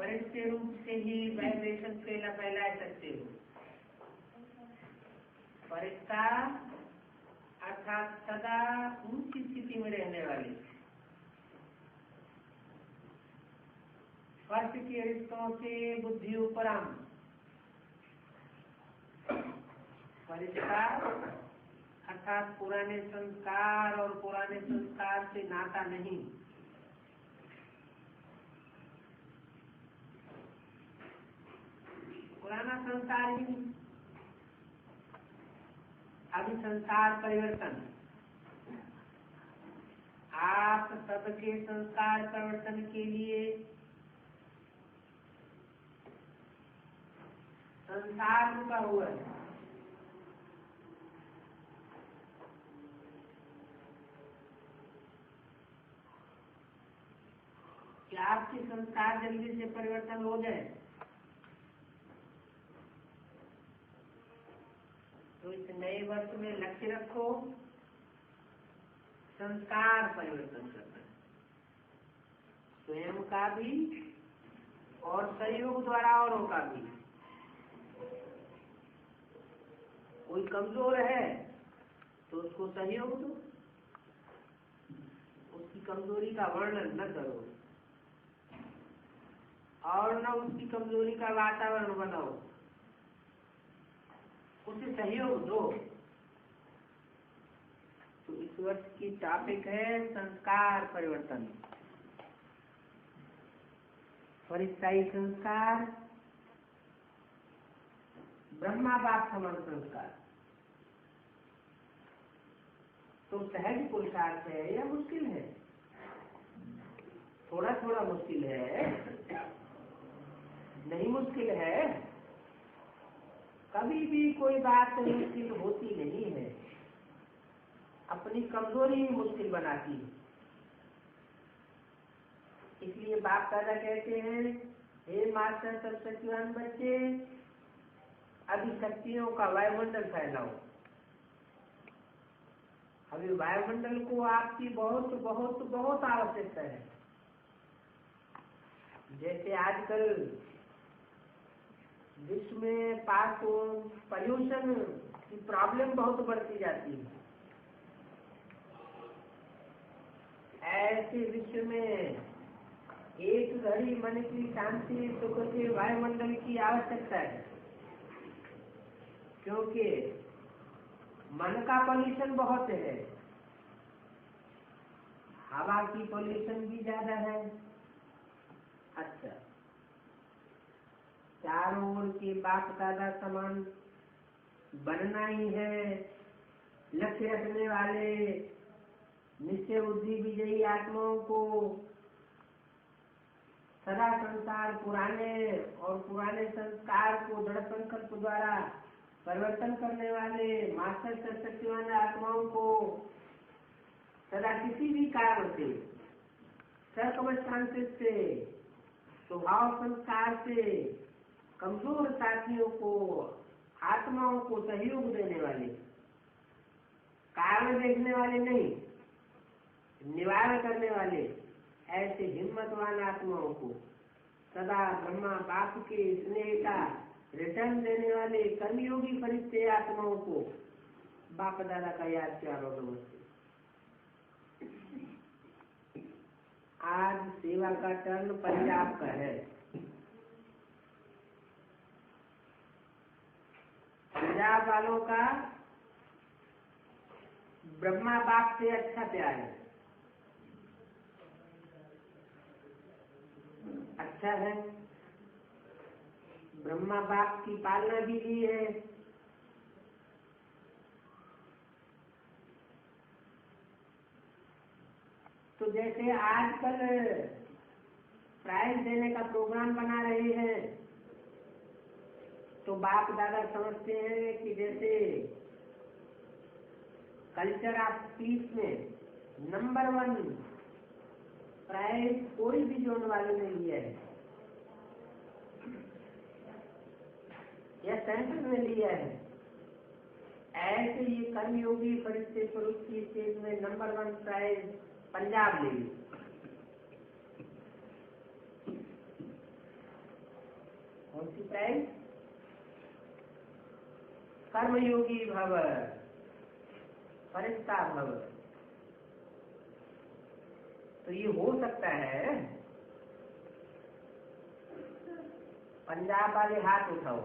परिष्ठ रूप से ही वाइब्रेशन फैला सकते हो। परिष्ठा अर्थात सदा ऊंची स्थिति में रहने वाले, स्पर्श के रिश्तों से बुद्धि उपराम। परिष्ठा अर्थात पुराने संस्कार और पुराने संस्कार से नाता नहीं। पुराना संसार ही, अभी संसार परिवर्तन। आप सबके संस्कार परिवर्तन के लिए संसार रुका हुआ है। कि आपके संस्कार जल्दी से परिवर्तन हो जाए, तो इस नए वर्ष में लक्ष्य रखो संस्कार परिवर्तन करना, स्वयं का भी और सहयोग द्वारा औरों का भी। कोई कमजोर है तो उसको सहयोग दो, उसकी कमजोरी का वर्णन न करो और न उसकी कमजोरी का वातावरण बनाओ, उसे सहयोग दो। तो इस वर्ष की टॉपिक है संस्कार परिवर्तन। परिस्थायी संस्कार, ब्रह्मा बाप समान संस्कार। तो सहज पुरुषार्थ है या मुश्किल है? थोड़ा थोड़ा मुश्किल है, नहीं मुश्किल है। कभी भी कोई बात मुश्किल होती नहीं है, अपनी कमजोरी मुश्किल बनाती है। इसलिए बाप दादा कहते हैं, हे मास्टर सब शक्तिवान बच्चे, अभी शक्तियों का वायुमंडल फैलाओ। अभी वायुमंडल को आपकी बहुत बहुत बहुत आवश्यकता है। जैसे आजकल विश्व में पॉल्यूशन की प्रॉब्लम बहुत बढ़ती जाती है, ऐसे विश्व में एक घड़ी मन की शांति सुख के वायुमंडल की आवश्यकता है। क्योंकि मन का पॉल्यूशन बहुत है, हवा की पॉल्यूशन भी ज्यादा है। अच्छा, चारों ओर के बाप दादा समान बनना ही है। लक्ष्य रखने वाले निश्चय बुद्धि विजयी आत्माओं को सदा संसार पुराने और पुराने संस्कार को दृढ़ संकल्प द्वारा परिवर्तन करने वाले मास्टर शक्तिवान आत्माओं को सदा किसी भी कारण से, सर्कमस्टांसेस से, स्वभाव संस्कार से कमजोर साथियों को, आत्माओं को सहयोग देने वाले, कारण देखने वाले नहीं, निवारण करने वाले ऐसे हिम्मतवान आत्माओं को सदा ब्रह्मा बाप के स्नेह का रिटर्न देने वाले कर्मयोगी फरिश्ते आत्माओं को बाप दादा का याद प्यार और नमस्ते। आज सेवा का टर्न पंजाब का है। पंजाब वालों का ब्रह्मा बाप से अच्छा प्यार है, अच्छा है। ब्रह्मा बाप की पालना भी ली है। तो जैसे आजकल प्राइज देने का प्रोग्राम बना रहे हैं, तो बाप दादा समझते हैं कि जैसे कल्चर ऑफ पीस में नंबर 1 प्राइज कोई भी जोन वाले ने लिया है या सेंटर में लिया है, ऐसे ये कर्मयोगी फरिश्ते स्वरूप की स्टेज में नंबर 1 प्राइज पंजाब ले ली। कौन सी प्राइज? कर्मयोगी भव, फरिश्ता भव। तो ये हो सकता है। पंजाब वाले हाथ उठाओ।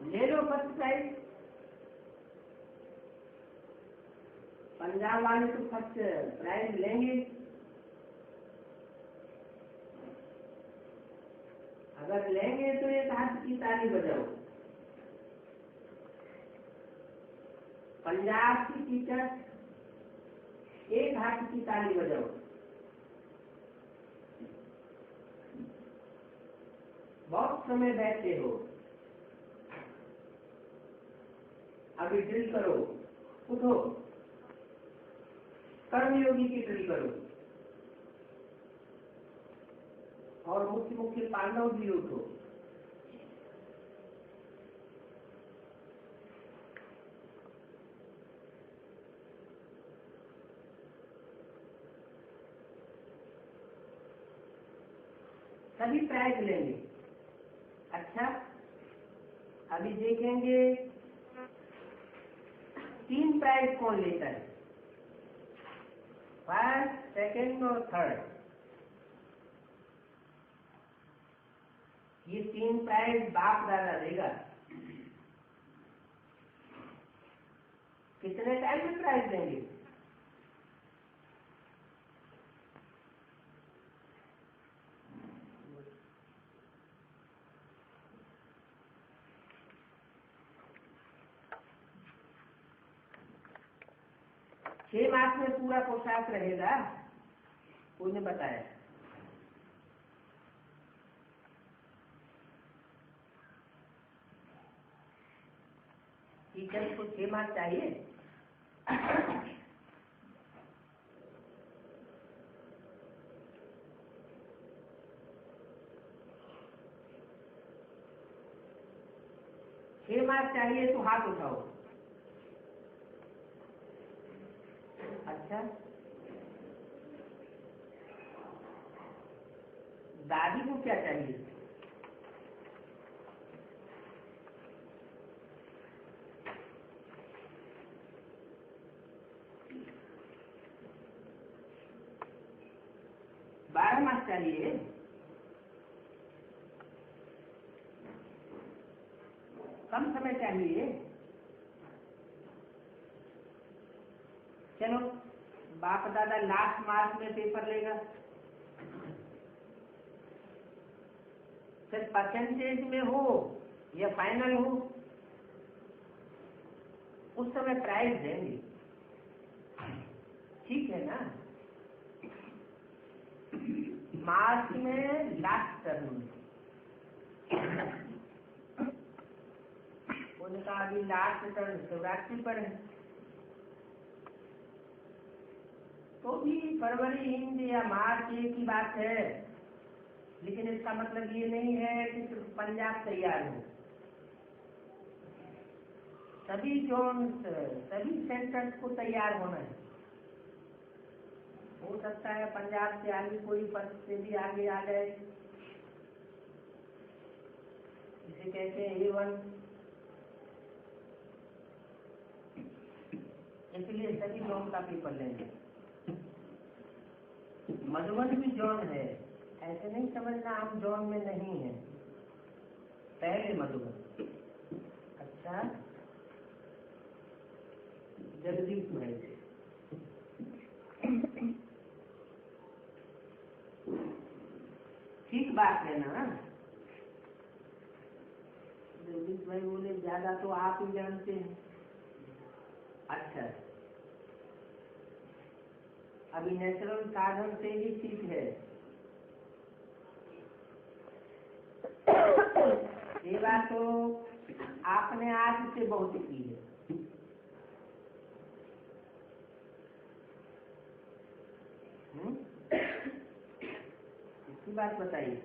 ले लो फर्स्ट प्राइज। पंजाब वाले तो फर्स्ट प्राइज लेंगे। अगर लेंगे तो एक हाथ की ताली बजाओ। पंजाब की टीचर एक हाथ की ताली बजाओ। बहुत समय बैठे हो, अभी ड्रिल करो, उठो, कर्मयोगी की ड्रिल करो। और मुख्य मुख्य पांडव भी उठो। सभी प्राइज लेंगे। अच्छा, अभी देखेंगे 3 प्राइज कौन लेता है, फर्स्ट, सेकंड और थर्ड। ये 3 प्राइज बाप दादा देगा। कितने टाइम में प्राइज देंगे? छह मास में पूरा पोशाक रहेगा, कोई ने बताया। टीचर को 6 मास चाहिए। छह मास चाहिए तो हाथ उठाओ। अच्छा, दादी को क्या चाहिए? बारह मास चाहिए। कम समय चाहिए। चलो, बाप दादा लास्ट मार्च में पेपर लेगा, फिर परसेंटेज में हो या फाइनल हो, उस समय प्राइज देंगे। ठीक है ना? मार्च में लास्ट टर्म में उनका अभी लास्ट टर्म शिवरात्रि पर है, तो भी फरवरी हिंद या मार्च एक ही बात है। लेकिन इसका मतलब ये नहीं है कि सिर्फ पंजाब तैयार हो। सभी जोन, सभी सेंटर्स को तैयार होना है। हो सकता है पंजाब से आगे कोई पर्व से भी आगे आ जाए, इसे कहते हैं A1। इसलिए सभी जोन का पेपर लेंगे। मधुबन भी जोन है, ऐसे नहीं समझना हम जोन में नहीं है। पहले मधुबन। अच्छा, जगदीश भाई ठीक बात है ना? जगदीश भाई बोले ज्यादा तो आप ही जानते हैं। अच्छा, अभी नेचुरल साधन से ही ठीक है। सेवा तो आपने आज से बहुत की है। इसकी बात बताइए।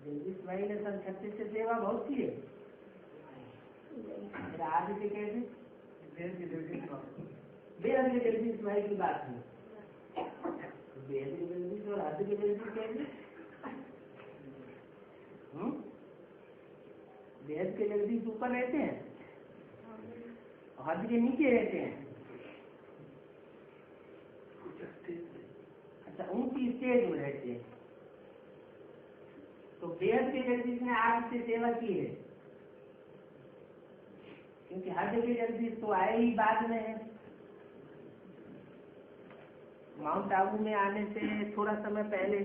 जगदीश भाई ने सन 36 से सेवा बहुत की है। आज से कैसे? बेहद के जगदीश भाई की बात है। बेहद के जगदीश और हद के जगदीश कैसे? बेहद के जगदीश ऊपर रहते हैं, हद के नीचे रहते हैं। अच्छा, ऊंची स्टेज में रहते हैं। तो बेहद के जगदीश ने आज से सेवा की है, क्योंकि हद के जगदीश तो आए ही बाद में है। माउंट आबू में आने से थोड़ा समय पहले।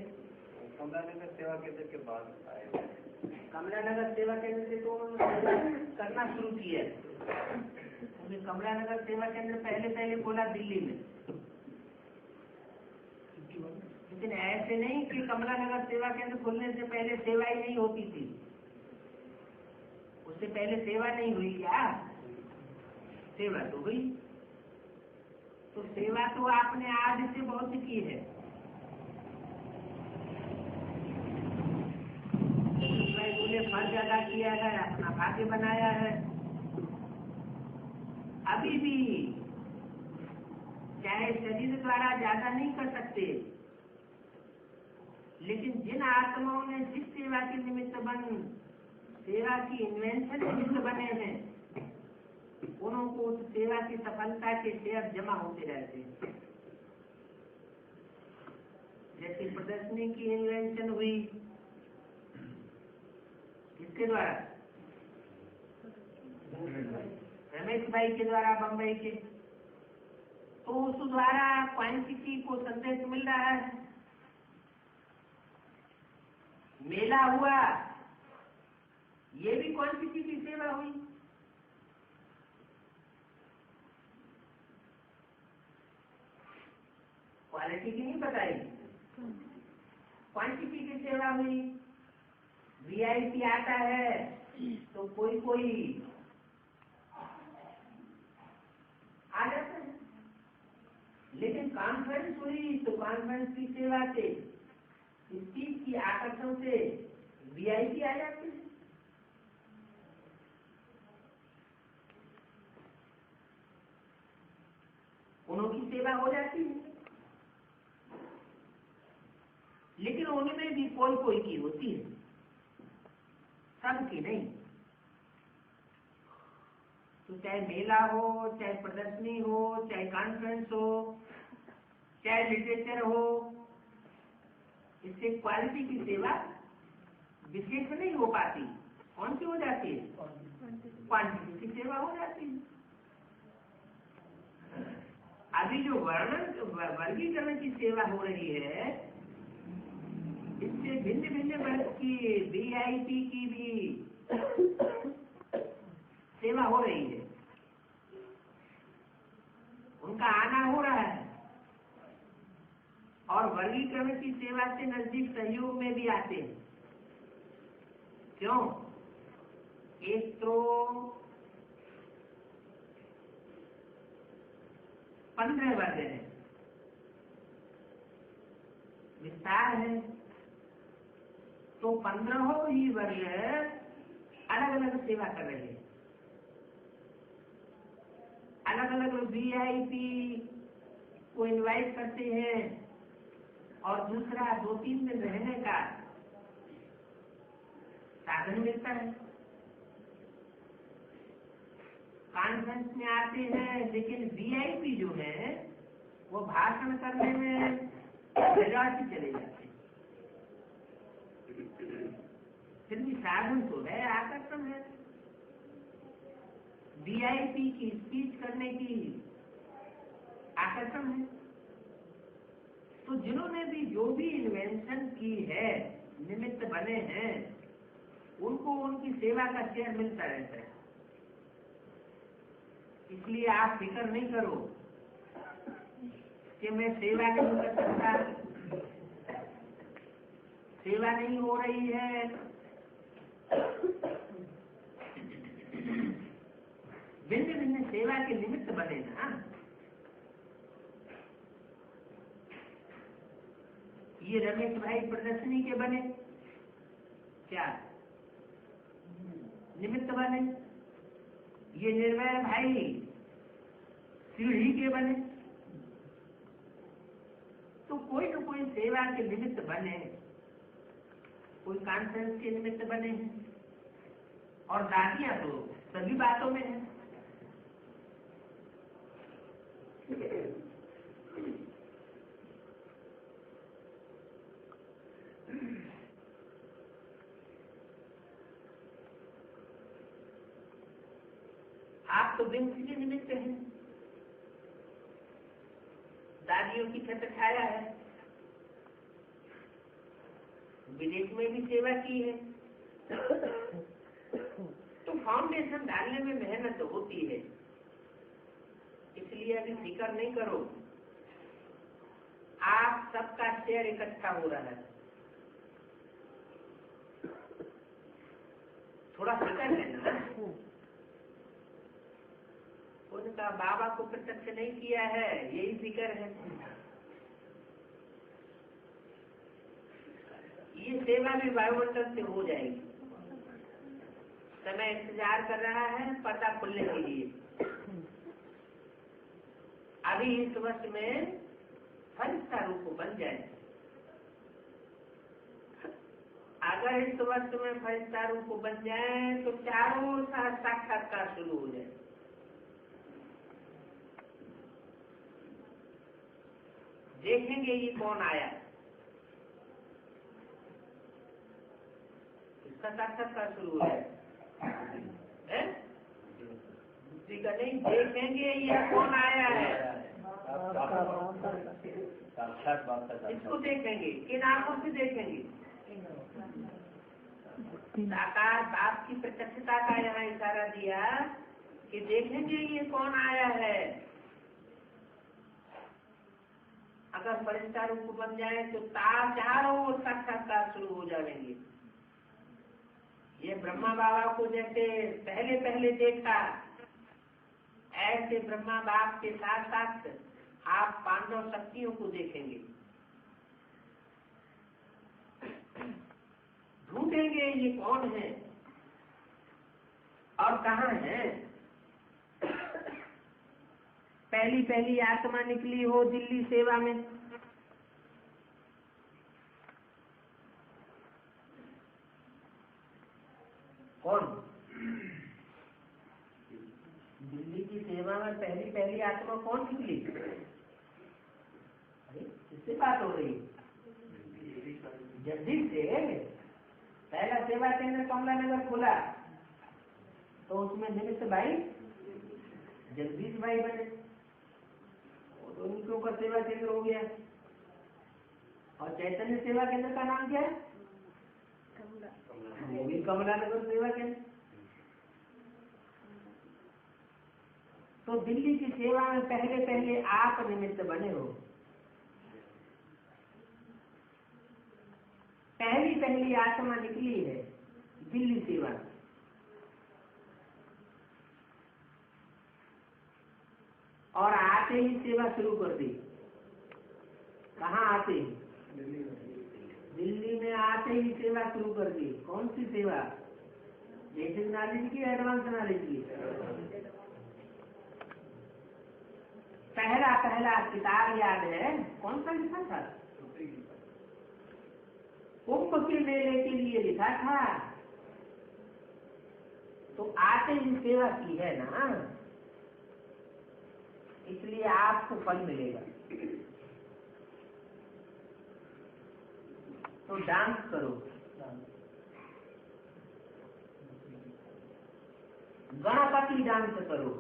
कमला नगर सेवा केंद्र के बाद आए। कमला नगर सेवा केंद्र से तो उन्होंने करना शुरू किया। कमला नगर सेवा केंद्र पहले बोला दिल्ली में, लेकिन ऐसे नहीं कि कमला नगर सेवा केंद्र खुलने से पहले सेवा ही नहीं होती थी। उससे पहले सेवा नहीं हुई क्या? सेवा तो हुई। तो सेवा तो आपने आज से बहुत की है। बोले फर्ज अदा किया है, अपना भाग्य बनाया है। अभी भी चाहे शरीर द्वारा ज्यादा नहीं कर सकते, लेकिन जिन आत्माओं ने जिस सेवा के निमित्त सेवा की इन्वेंशन निमित्त बने हैं, उनको उस सेवा की सफलता के शेयर जमा होते रहते हैं। जैसे प्रदर्शनी की इन्वेंशन हुई, किसके द्वारा? रमेश रमेश भाई के द्वारा बम्बई के, तो उस द्वारा क्वांटिटी को संदेश मिल रहा है। मेला हुआ, ये भी क्वांटिटी की सेवा हुई। क्वालिटी की नहीं बताई, क्वांटिटी की सेवा हुई। वीआईपी आता है तो कोई कोई आ जाता है, लेकिन कॉन्फ्रेंस हुई तो कॉन्फ्रेंस की सेवा से, इस चीज की आकर्षण से वीआईपी आ जाते हैं। उनकी सेवा हो जाती है, लेकिन उनमें भी कोई कोई की होती है, सबकी नहीं। तो चाहे मेला हो, चाहे प्रदर्शनी हो, चाहे कॉन्फ्रेंस हो, चाहे लिटरेचर हो, इससे क्वालिटी की सेवा विशेष नहीं हो पाती। कौन सी हो जाती है? क्वांटिटी की सेवा हो जाती है। अभी जो वर्गीकरण की सेवा हो रही है, इससे भिन्न भिन्न वर्ग की वीआईपी की भी सेवा हो रही है, उनका आना हो रहा है, और वर्गीकरण की सेवा से नजदीक सहयोग में भी आते हैं। क्यों? एक तो 15 वर्ग है, विस्तार है, तो 15 ही वर्ग अलग अलग सेवा कर रहे हैं। अलग अलग वीआईपी को इनवाइट करते हैं, और दूसरा 2-3 दिन रहने का साधन मिलता है। कॉन्फ्रेंस में आते हैं, लेकिन वीआईपी जो है वो भाषण करने में मेजॉरिटी चले जाते हैं। फिर भी साधन तो है, आकर्षण है। वीआईपी की स्पीच करने की आकर्षण है। तो जिन्होंने भी जो भी इन्वेंशन की है, निमित्त बने हैं, उनको उनकी सेवा का शेयर मिलता रहता है। इसलिए आप फिक्र नहीं करो कि मैं सेवा नहीं कर सकता, सेवा नहीं हो रही है। भिन्न भिन्न सेवा के निमित्त बने ना। ये रमेश भाई प्रदर्शनी के बने, क्या निमित्त बने? ये निर्भय भाई सीढ़ी के बने। तो कोई न कोई सेवा के निमित्त बने, कोई कॉन्फ्रेंस के निमित्त बने हैं, और दादियां तो सभी बातों में है। आप तो दिन के निमित्त हैं, दादियों की छत्र छाया है, विदेश में भी सेवा की है। तो फाउंडेशन डालने में मेहनत होती है, इसलिए अभी फिक्र नहीं करो। आप सबका शेयर इकट्ठा हो रहा है। थोड़ा फिक्र है ना। उनका बाबा को प्रत्यक्ष नहीं किया है, यही फिक्र है। ये सेवा भी वायुमंडल से हो जाएगी। समय इंतजार कर रहा है पर्दा खुलने के लिए। अभी इस वर्ष में फरिश्ता रूप बन जाए। अगर इस वर्ष में फरिश्ता रूप बन जाए तो चारों साक्षात्कार शुरू हो जाए। देखेंगे ये कौन आया, इसका साक्षात्कार शुरू हो जाए। दूसरी का नहीं, देखेंगे ये कौन आया है, साक्षात बात का इसको देखेंगे, किन आंखों से देखेंगे, साकार बाप की प्रत्यक्षता का यहाँ इशारा दिया कि देखेंगे ये कौन आया है। अगर फरिश्ता रूप बन जाए तो चारों ओर साक्षात्कार शुरू हो जाएंगे। ये ब्रह्मा बाबा को जैसे पहले पहले देखा, ऐसे ब्रह्मा बाप के साथ साथ आप पांडव शक्तियों को देखेंगे, ढूंढेंगे ये कौन है और कहाँ है। पहली पहली आत्मा निकली हो दिल्ली सेवा में, कौन? दिल्ली की सेवा में पहली पहली आत्मा कौन निकली? अरे किससे बात हो रही? जगदीश से। पहला सेवा केंद्र कमला नगर खुला तो उसमें निमित्त भाई जगदीश भाई बने, तो उनके ऊपर सेवा केंद्र हो गया। और चैतन्य सेवा केंद्र का नाम क्या है? वो भी कमला नगर सेवा केंद्र। तो दिल्ली की सेवा में पहले पहले आप निमित्त बने हो। पहली पहली आत्मा निकली है दिल्ली सेवा, और आते ही सेवा शुरू कर दी। कहाँ आते ही? दिल्ली में आते ही सेवा शुरू कर दी। कौन सी सेवा? बेसिक नॉलेज की, एडवांस नॉलेज की? पहला पहला किताब याद है? कौन सा लिखा था? कुंभ के मेले के लिए लिखा था। तो आते ही सेवा की है ना, इसलिए आपको फल मिलेगा। तो डांस करो, गणपति डांस करो।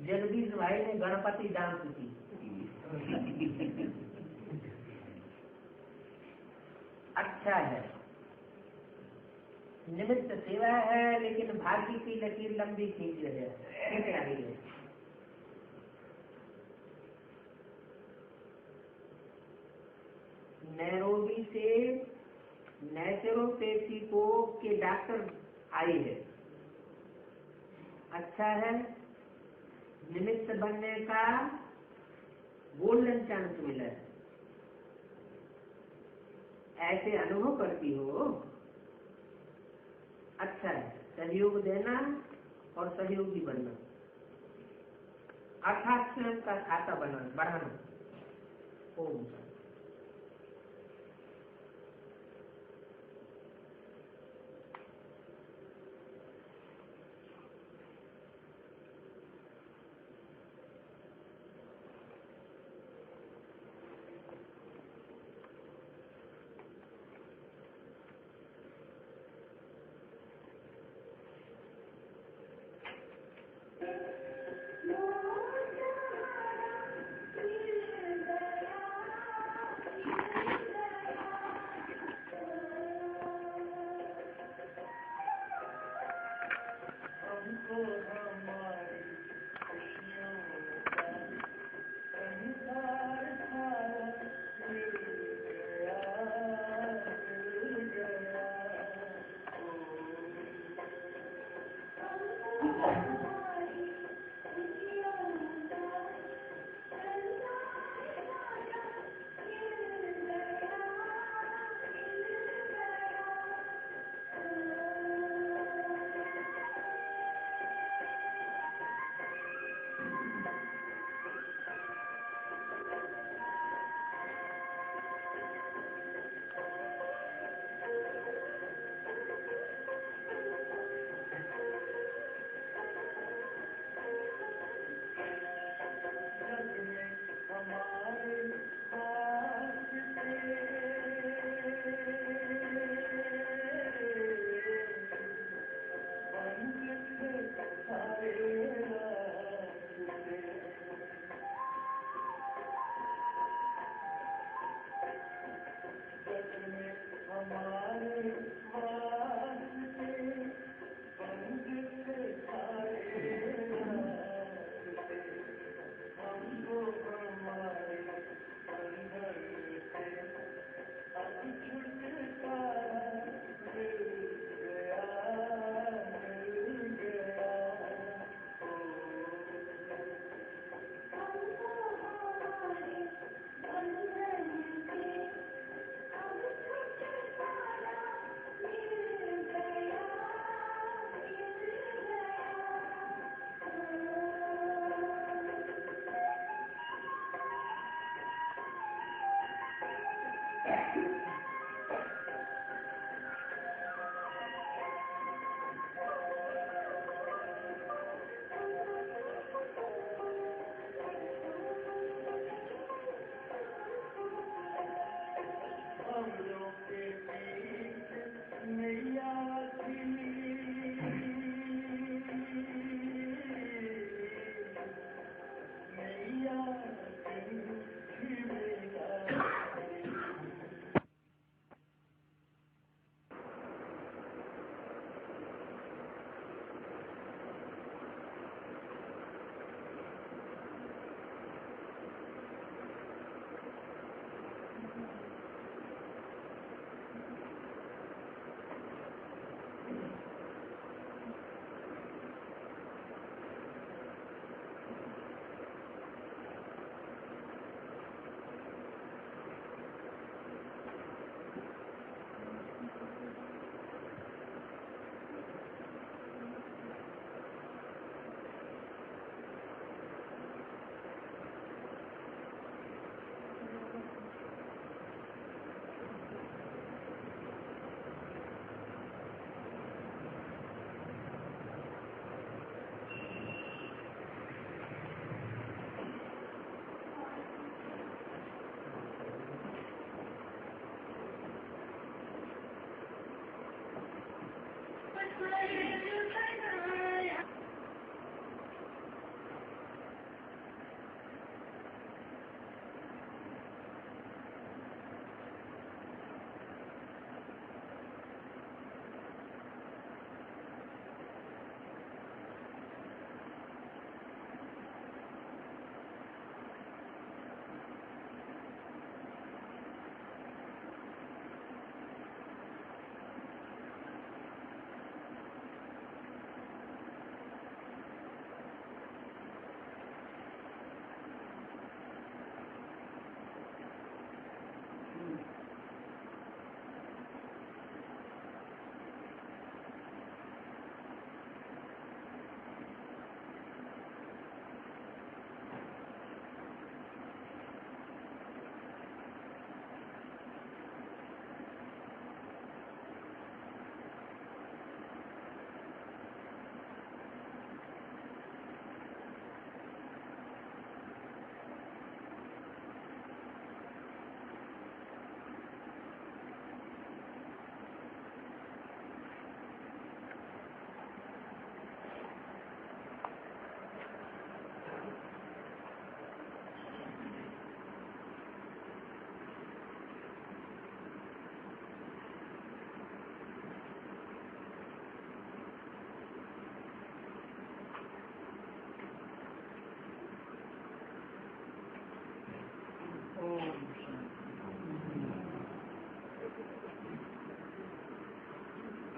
जगदीश भाई ने गणपति डांस की। अच्छा है, निमित्त सेवा है, लेकिन भाग्य की लकीर लंबी खींच रहे हैं। नैरोबी से नेचुरोपैथी को के डॉक्टर आई है। अच्छा है, निमित्त बनने का गोल्डन चांस मिला है। ऐसे अनुभव करती हो, अच्छा है। सहयोग देना और सहयोगी बनना, अर्थात स्वयं का खाता बढ़ाना। ओम।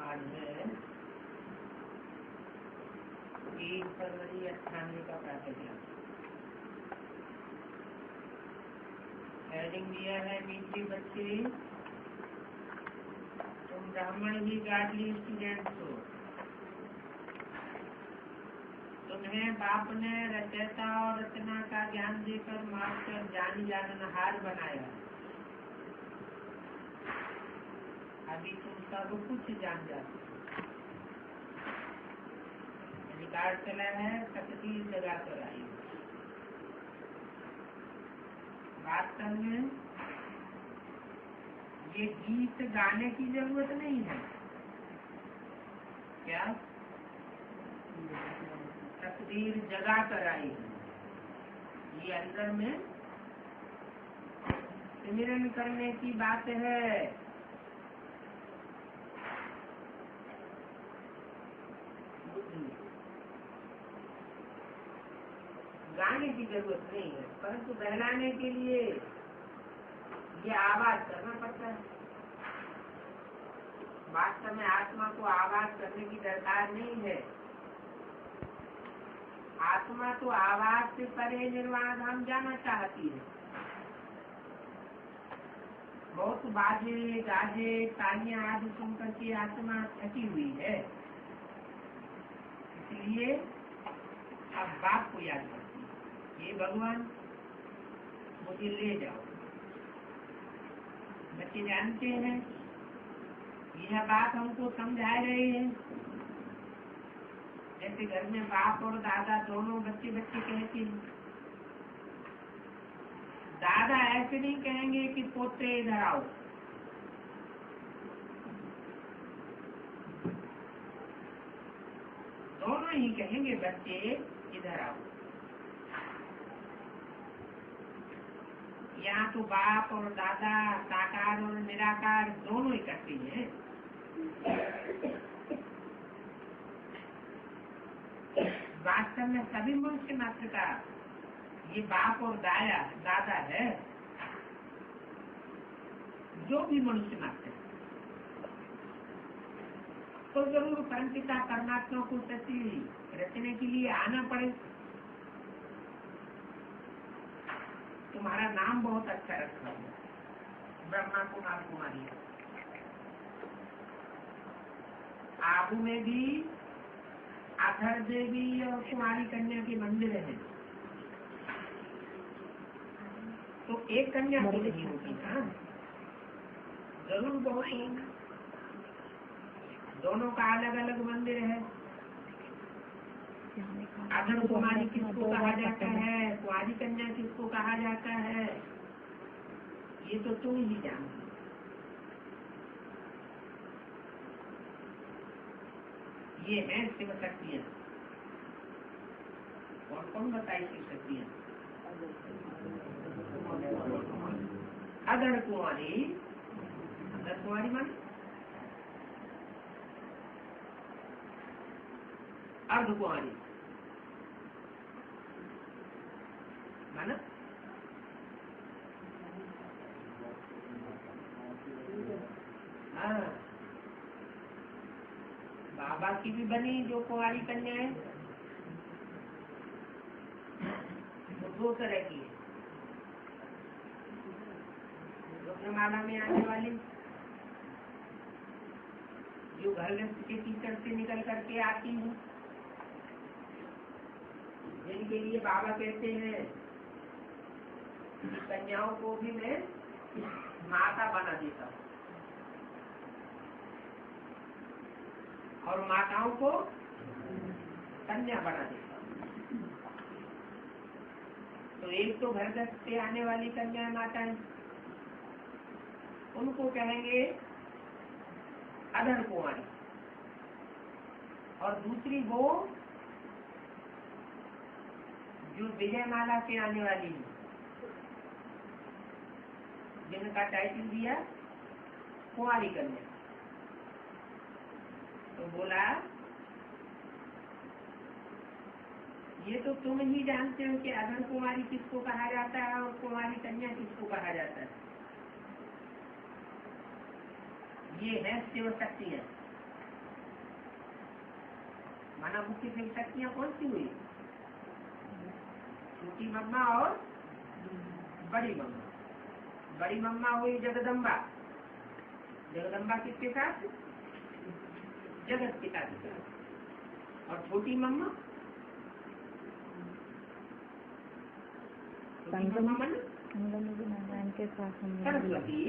आज है 1 फरवरी 98 का प्रातःज्ञान। हेडिंग दिया है मीठे बच्चे तुम ब्राह्मण ही गार्डली स्टूडेंट्स हो। तुम्हें बाप ने रचयिता और रचना का ज्ञान देकर मास्टर जानी जाननहार बनाया। अभी तुम सब कुछ जान जाते हो। अधिकार चला है तकदीर जगा कर आई। वास्तव में ये गीत गाने की जरूरत नहीं है। क्या तकदीर जगा कर आई है। ये अंदर में सिमरन करने की बात है। गाने की जरूरत नहीं है, परंतु बहलाने के लिए ये आवाज करना पड़ता है। वास्तव में आत्मा को आवाज करने की दरकार नहीं है। आत्मा तो आवाज से परे निर्वाण धाम जाना चाहती है। बहुत बाजे गाजे तालियां आदि सुनकर के आत्मा थकी हुई है। इसलिए अब बाप को याद करती है, ये भगवान मुझे ले जाओ। बच्चे जानते हैं यह बात हमको समझा रहे हैं। जैसे घर में बाप और दादा दोनों बच्चे बच्चे कहते हैं। दादा ऐसे नहीं कहेंगे कि पोते इधर आओ। दोनों ही कहेंगे बच्चे इधर आओ। यहाँ तो बाप और दादा साकार और निराकार दोनों इकट्ठे हैं। वास्तव में सभी मनुष्य मात्र का ये बाप और दादा है। जो भी मनुष्य मात्र है तो जरूर परमपिता परमात्मा को सृष्टि रचने के लिए आना पड़े। तुम्हारा नाम बहुत अच्छा रखा है, ब्रह्मा कुमार कुमारी। आबू में भी आधर देवी और कुमारी कन्या के मंदिर है। तो एक कन्या तो नहीं होगी ना, जरूर बहुत होंगे। दोनों का अलग अलग मंदिर है। आधर कुमारी किसको कहा जाता है, कुमारी कन्या किसको कहा जाता है, ये तो तुम ही जानते। ये हैं शिव शक्तियाँ। कौन कौन बताई शिव शक्तियाँ? अधर कुंवारी, अधर कुंवारी माने अर्ध कुंवारी माना हाँ, बाबा की भी बनी जो कुंवारी कन्या है वो दो तरह की है। रुद्रमाला में आने वाली जो घर गृहस्थ के टीचर से निकल करके आती है, जिनके लिए बाबा कहते हैं कि कन्याओं को भी मैं माता बना देता हूँ और माताओं को कन्या बना देता हूँ। तो एक तो घर गृहस्थ से आने वाली कन्या माताएं, उनको कहेंगे अधर कुंवारी, और दूसरी वो जो विजयमाला से आने वाली है, जिनका टाइटल दिया कुंवारी कन्या। तो बोला ये तो तुम ही जानते हो कि अधर कुंवारी किसको कहा जाता है और कुंवारी कन्या किसको कहा जाता है। ये है शिव शक्तियाँ। माना मुख्य शिव शक्तियाँ कौन सी हुई? छोटी मम्मा और बड़ी मम्मा। बड़ी मम्मा हुई जगदम्बा। जगदम्बा किसके साथ? जगत पिता के साथ। और छोटी मम्मा नारायण के साथ सरस्वती।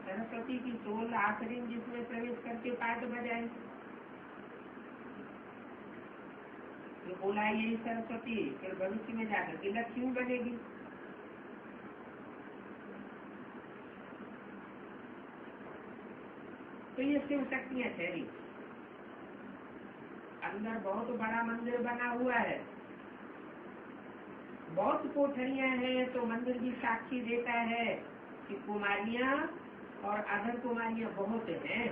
सरस्वती की 16 आखिरी जिसमें प्रवेश करके पाठ बजाए तो बोला यही सरस्वती फिर भविष्य में जाकर के लक्ष्मी बनेगी। तो ये शिव शक्तियाँ ठहरी। अंदर बहुत बड़ा मंदिर बना हुआ है, बहुत कोठरियां हैं, तो मंदिर भी साक्षी देता है कि कुमारियां और अधर कुमारियां बहुत हैं।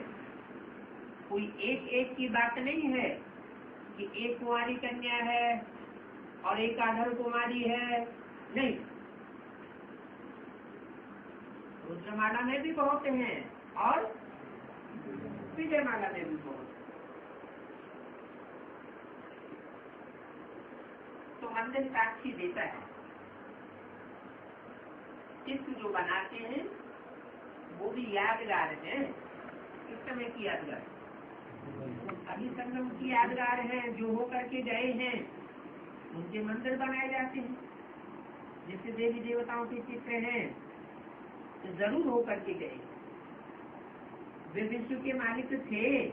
कोई एक एक की बात नहीं है कि एक कुमारी कन्या है और एक अधर कुमारी है, नहीं। रुद्रमाला में भी बहुत हैं और विजयमाला में भी बहुत। तो मंदिर साक्षी देता है। चित्र जो बनाते हैं वो भी यादगार है। किस समय की यादगार? अभी संगम की यादगार है। जो होकर के गए हैं उनके मंदिर बनाए जाते हैं। जिससे देवी देवताओं के चित्र हैं तो जरूर होकर के गए। वे विश्व के मालिक थे,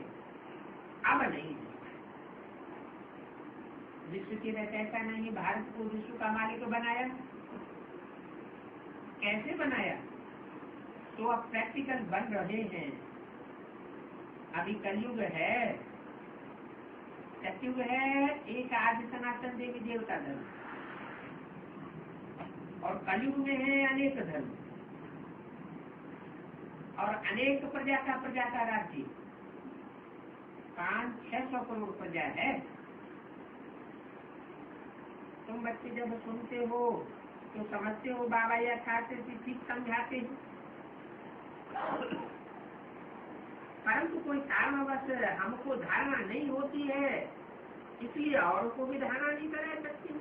अब नहीं। विश्व के वैसे ऐसा नहीं भारत को विश्व का मालिक बनाया। कैसे बनाया? तो अब प्रैक्टिकल बन रहे हैं। अभी कलयुग है, सतयुग है, एक आदि सनातन देवी देवता धर्म, और कलयुग में है अनेक धर्म और अनेक प्रजा का राज्य। 500-600 करोड़ प्रजा है। तुम बच्चे जब सुनते हो तो समझते हो बाबा या खाते से ठीक समझाते हैं, परंतु कोई कारणवश हमको धारणा नहीं होती है, इसलिए औरों को भी धारणा नहीं करा सकती।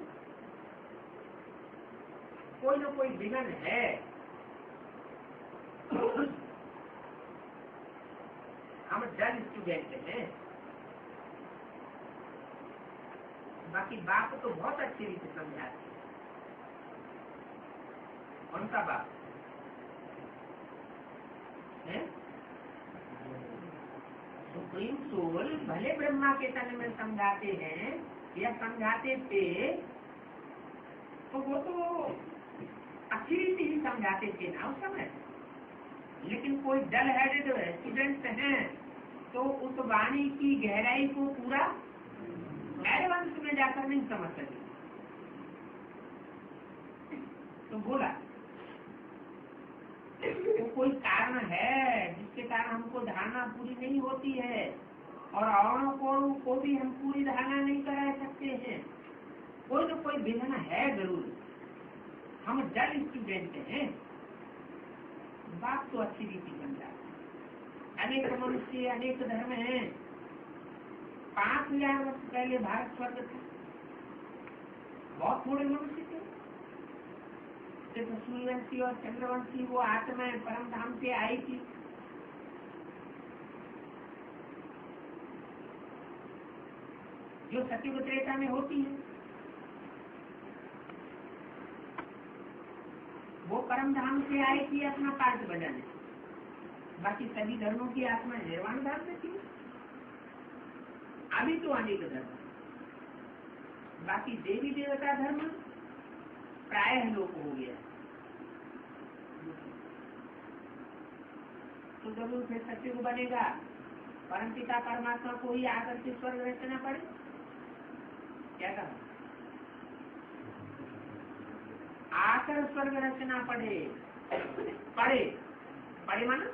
कोई न कोई विघ्न है। हम जज स्टूडेंट हैं। बाकी बाप तो बहुत अच्छी रीति समझाते हैं। कौन सा बाप है? सुप्रीम सोल भले ब्रह्मा के तन में समझाते हैं या समझाते थे, तो वो तो अच्छी रीति ही समझाते थे ना उस समय। लेकिन कोई डल हेडेड स्टूडेंट हैं तो उस वाणी की गहराई को पूरा एडवांस में जाकर नहीं समझ सके। तो बोला तो कोई कारण है जिसके कारण हमको धारणा पूरी नहीं होती है, और औरों को भी हम पूरी धारणा नहीं करा सकते हैं। कोई तो कोई विघ्न है जरूर। हम जल स्टूडेंट हैं, बात तो अच्छी रीति समझा। अनेक मनुष्य अनेक धर्म हैं। 5000 वर्ष पहले भारत स्वर्ग था, बहुत थोड़े मनुष्य थे। सिर्फ सूर्यवंशी और चंद्रवंशी वो आत्माएं परम धाम से आई थी। जो सत्युग त्रेता में होती है वो परम धाम से आई थी अपना कार्य बजाने। बाकी सभी धर्मों की आत्मा निर्वाण धाम में थी। अभी तो अनेक धर्म, बाकी देवी देवता धर्म प्रायः लोप हो गया। तो जरूर फिर सत्युग बनेगा, परमपिता परमात्मा को ही आकर के स्वर्ग रचना पड़े। क्या कहा? आकर स्वर्ग रचना पड़े। पड़े माना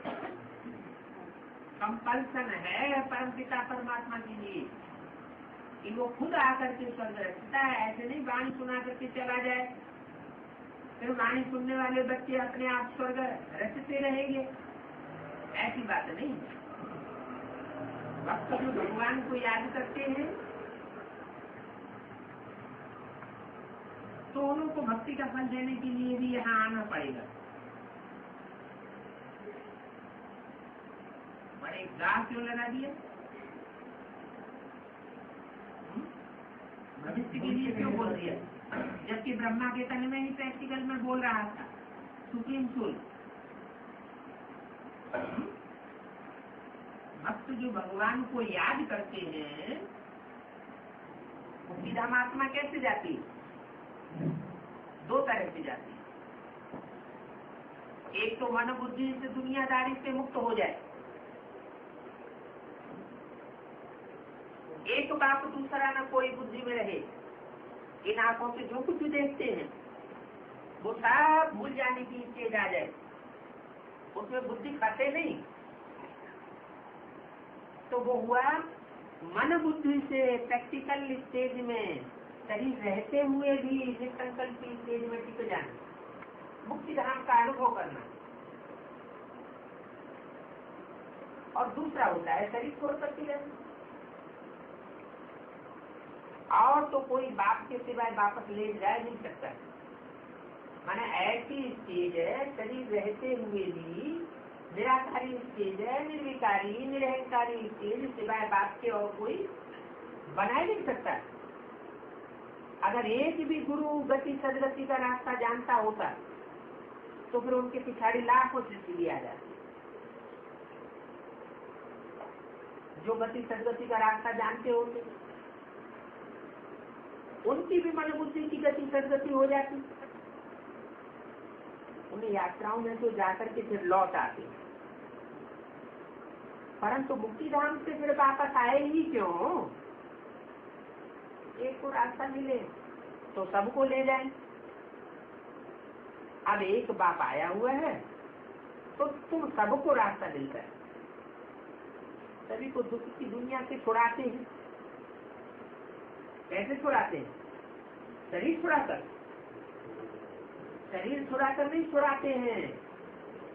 कंपल्सन है परमपिता परमात्मा के लिए कि वो खुद आकर के स्वर्ग रचता है। ऐसे नहीं वाणी सुना करके चला जाए, फिर वाणी सुनने वाले बच्चे अपने आप स्वर्ग रचते रहेंगे, ऐसी बात नहीं। भक्त जो भगवान को याद करते हैं तो उनको भक्ति का फल देने के लिए भी यहाँ आना पड़ेगा। बड़े गाह क्यों लगा दिया? भविष्य के लिए क्यों बोल दिया? जबकि ब्रह्मा के तन में ही प्रैक्टिकल में बोल रहा था सुप्रीम सोल। भक्त जो भगवान को याद करते हैं मुक्तिधाम आत्मा कैसे जाती है? 2 तरह से जाती है। एक तो मन बुद्धि से दुनियादारी से मुक्त हो जाए, एक बाप दूसरा न कोई बुद्धि में रहे। इन आंखों से जो कुछ देखते हैं वो सब भूल जाने की स्टेज आ जाए, उसमें बुद्धि खाते नहीं। तो वो हुआ मन बुद्धि से प्रैक्टिकल स्टेज में, शरीर रहते हुए भी निसंकल्प की स्टेज में टिक जाना, मुक्ति धाम का अनुभव करना। और दूसरा होता है शरीर छोड़ करके रहना। और तो कोई बाप के सिवाय वापस ले जा नहीं सकता। माने ऐसी स्टेज है शरीर रहते हुए भी निराकारी स्टेज है, निर्विकारी निरहंकारी स्टेज, सिवाय बाप के और कोई बना नहीं सकता। अगर एक भी गुरु गति सदगति का रास्ता जानता होता तो फिर उनके पिछाड़ी लाखों शिष्य आ जाते। जो गति सदगति का रास्ता जानते होते उनकी भी मन बुद्धि की गति सदगति हो जाती। उन्हें यात्राओं में तो जाकर के फिर लौट आते, परंतु मुक्ति धाम से फिर वापस आए ही क्यों? एक को रास्ता मिले तो सबको ले जाए। अब एक बाप आया हुआ है तो तुम सबको रास्ता मिलता है, सभी को दुख की दुनिया से छुड़ाते हैं। कैसे छुड़ाते हैं? शरीर छुड़ाकर नहीं छुड़ाते हैं,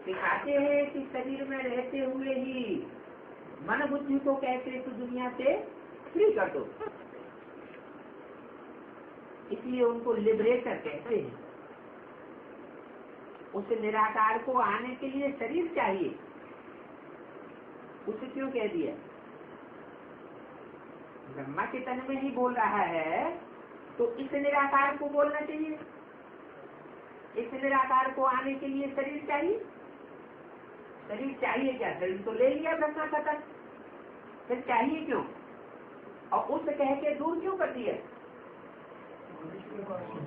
सिखाते हैं कि शरीर में रहते हुए ही मन बुद्धि को कैसे तो दुनिया से फ्री कर दो। इसलिए उनको लिबरेटर कहते हैं। उस निराकार को आने के लिए शरीर चाहिए। उसे क्यों कह दिया? ब्रह्मा के तन में ही बोल रहा है तो इस निराकार को बोलना चाहिए। इस निराकार को आने के लिए शरीर चाहिए। शरीर चाहिए क्या? शरीर तो ले लिया ब्रह्मा का तन, फिर चाहिए क्यों? और उस कह के दूर क्यों कर दिया?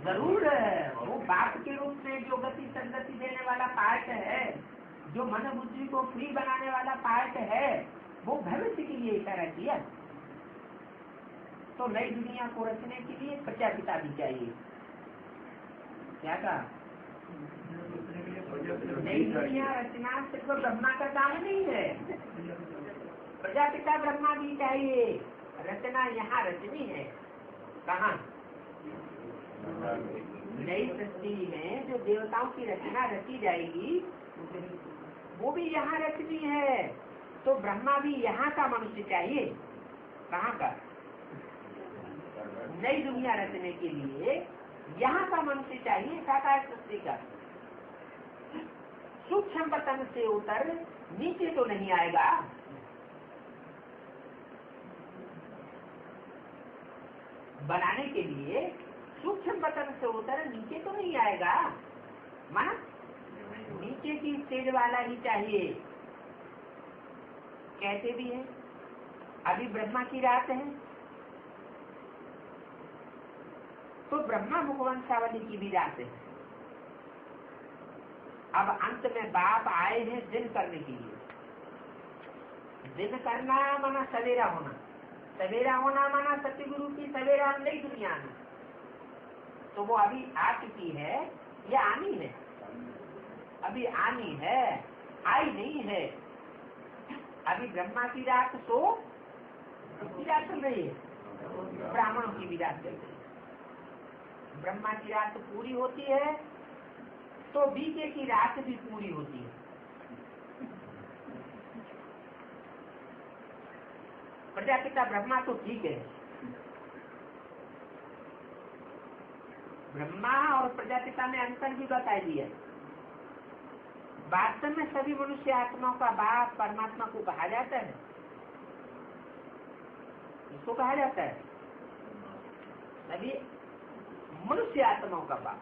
जरूर वो बाप के रूप में जो गति सदगति देने वाला पार्ट है, जो मन बुद्धि को फ्री बनाने वाला पार्ट है, वो भविष्य के लिए इशारा किया। तो नई दुनिया को रचने के लिए प्रजापिता भी चाहिए। क्या कहा? नई दुनिया रचना सिर्फ ब्रह्मा का काम नहीं है, प्रजापिता ब्रह्मा भी चाहिए। रचना यहाँ रचनी है। कहाँ? नई सृष्टि में जो देवताओं की रचना रची जाएगी वो भी यहाँ रचनी है। तो ब्रह्मा भी यहाँ का मनुष्य चाहिए। कहाँ का? नई दुनिया रचने के लिए यहाँ का मनुष्य चाहिए, साकार सृष्टि का। सूक्ष्म पतन से उतर नीचे तो नहीं आएगा। बनाने के लिए सूक्ष्म पतन से उतर नीचे तो नहीं आएगा। माना नीचे की स्टेज वाला ही चाहिए। कहते भी हैं अभी ब्रह्मा की रात है, तो ब्रह्मा मुखवंशावली की भी रात है। अब अंत में बाप आए हैं दिन करने के लिए। दिन करना माना सवेरा होना, सवेरा होना माना सत्यगुरु की सवेरा नई दुनिया में। तो वो अभी आ चुकी है या आनी है? अभी आनी है, आई नहीं है। अभी ब्रह्मा की रात तो किसकी रात चल रही है? ब्राह्मणों की भी रात चल रही है। ब्रह्मा की रात पूरी होती है तो बीजे की रात भी पूरी होती है। प्रजापिता ब्रह्मा तो ठीक है, ब्रह्मा और प्रजापिता में अंतर भी बता दिया। वास्तव में सभी मनुष्य आत्माओं का बाप परमात्मा को कहा जाता है। इसको कहा जाता है सभी मनुष्य आत्माओं का बाप।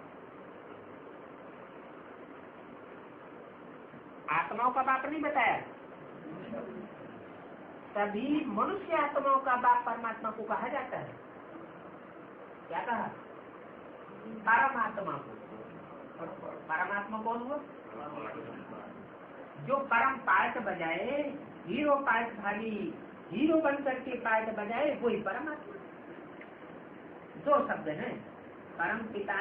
आत्माओं का बाप नहीं बताया, सभी मनुष्य आत्माओं का बाप परमात्मा को कहा जाता है। क्या कहा? परमात्मा को। परमात्मा कौन हुआ? जो परम पाठ बजाए, हीरो पाठ भागी, हीरो बन करके पाठ बजाए, वही परमात्मा। दो शब्द हैं, परम पिता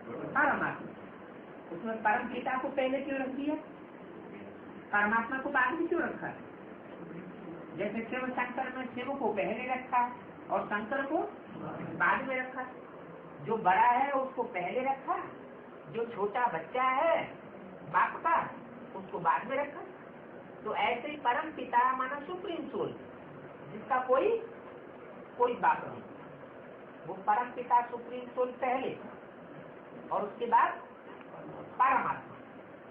परमात्मा। उसमें परम पिता को पहले क्यों रख दिया, परमात्मा को बाद में क्यों रखा? जैसे शिव शंकर में शिव को पहले रखा और शंकर को बाद में रखा। जो बड़ा है उसको पहले रखा, जो छोटा बच्चा है बाप का उसको बाद में रखा। तो ऐसे ही परम पिता माना सुप्रीम सोल, जिसका कोई बाप नहीं, वो परम पिता सुप्रीम सोल पहले और उसके बाद परमात्मा।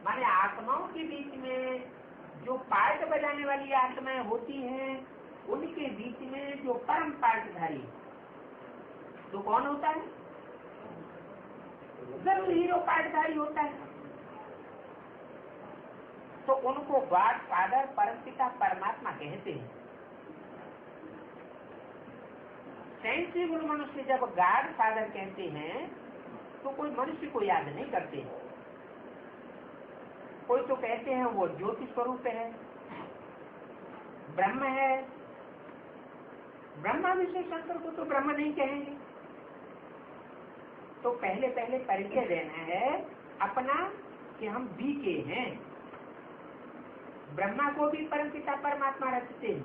माने आत्माओं के बीच में जो पार्ट बजाने वाली आत्माएं होती हैं, उनके बीच में जो परम पार्टधारी तो कौन होता है? जरूर हीरो पार्टधारी होता है। तो उनको गॉड फादर परमपिता परमात्मा कहते हैं। सेंसी गुण मनुष्य जब गॉड फादर कहते हैं तो कोई मनुष्य को याद नहीं करते। कोई तो कहते हैं वो ज्योति स्वरूप है, ब्रह्म है। ब्रह्मा विष्णु शंकर को तो ब्रह्म नहीं कहेंगे। तो पहले परिचय देना है अपना कि हम बी के हैं। ब्रह्मा को भी परमपिता परमात्मा रचते हैं।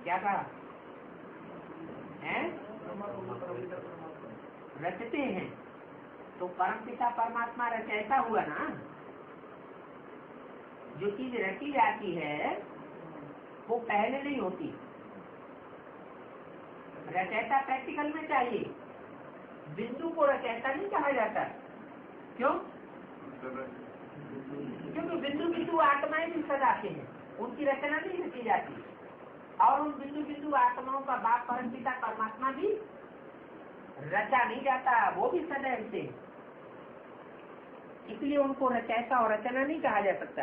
क्या कहा है? रचते हैं। तो परमपिता परमात्मा रचयिता हुआ ना। जो चीज रची जाती है वो पहले नहीं होती। रचयिता प्रैक्टिकल में चाहिए। बिंदु को रचयिता नहीं कहा जाता। क्यों? क्योंकि बिंदु आत्माएं भी सदा के हैं, उनकी रचना नहीं रची जाती। और उन बिंदु आत्माओं का बाप परमपिता परमात्मा भी रचा नहीं जाता, वो भी सदैव से। इसलिए उनको रचयिता और रचना नहीं कहा जा सकता।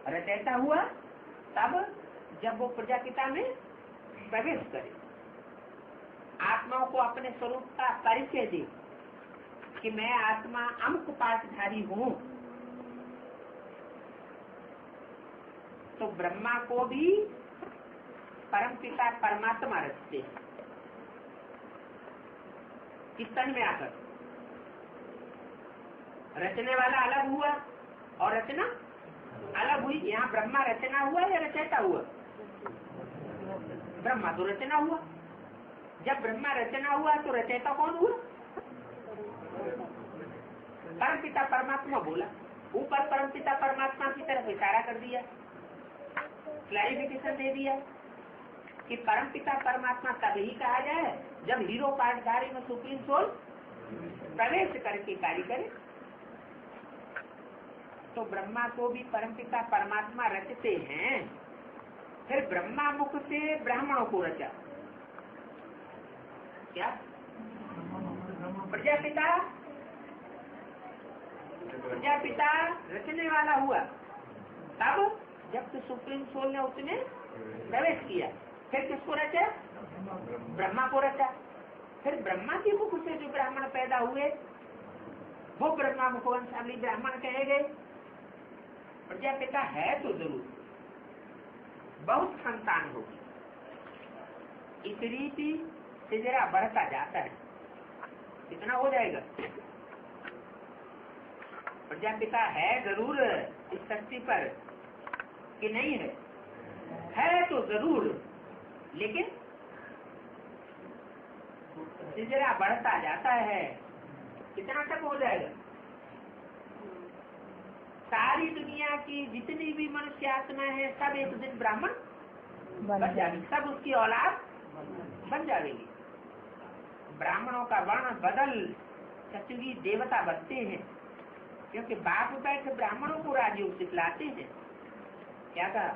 रचयिता हुआ तब जब वो प्रजापिता में प्रवेश करे, आत्माओं को अपने स्वरूप का परिचय दे कि मैं आत्मा अमुक पाठधारी हूँ। तो ब्रह्मा को भी परमपिता परमात्मा रचते हैं किस तन में आकर। रचने वाला अलग हुआ और रचना अलग हुई। यहाँ ब्रह्मा रचना हुआ या रचयिता हुआ? ब्रह्मा तो रचना हुआ। जब ब्रह्मा रचना हुआ तो रचयिता कौन हुआ? परमपिता परमात्मा बोला। ऊपर परमपिता परमात्मा की तरफ इशारा कर दिया, क्लैरिफिकेशन दे दिया कि परमपिता परमात्मा तभी कहा जाए जब हीरो पाठधारी में सुप्रीम सोल प्रवेश करके कार्य करे। तो ब्रह्मा को भी परमपिता परमात्मा रचते हैं। फिर ब्रह्मा मुख से ब्राह्मणों को रचा। क्या? प्रजापिता रचने वाला हुआ तब जब तो सुप्रीम सोल ने उसमें प्रवेश किया। फिर किसको रचा? ब्रह्मा को रचा। फिर ब्रह्मा के मुख से जो ब्राह्मण पैदा हुए वो ब्रह्मा मुखवंशावली ब्राह्मण कहे गए। प्रजापिता है तो जरूर बहुत संतान होगी। इस रीति से जरा बढ़ता जाता है। कितना हो जाएगा? प्रजापिता है जरूर इस शक्ति पर कि नहीं है तो जरूर, लेकिन जरा बढ़ता जाता है। कितना तक हो जाएगा? सारी दुनिया की जितनी भी मनुष्य आत्मा है सब एक दिन ब्राह्मण बन जाएगी, सब उसकी औलाद बन जाएगी। ब्राह्मणों का वर्ण बदल चतुर्गी देवता बनते हैं, क्योंकि बाप बैठ ब्राह्मणों को राजयोग सिखलाते हैं। क्या कहा?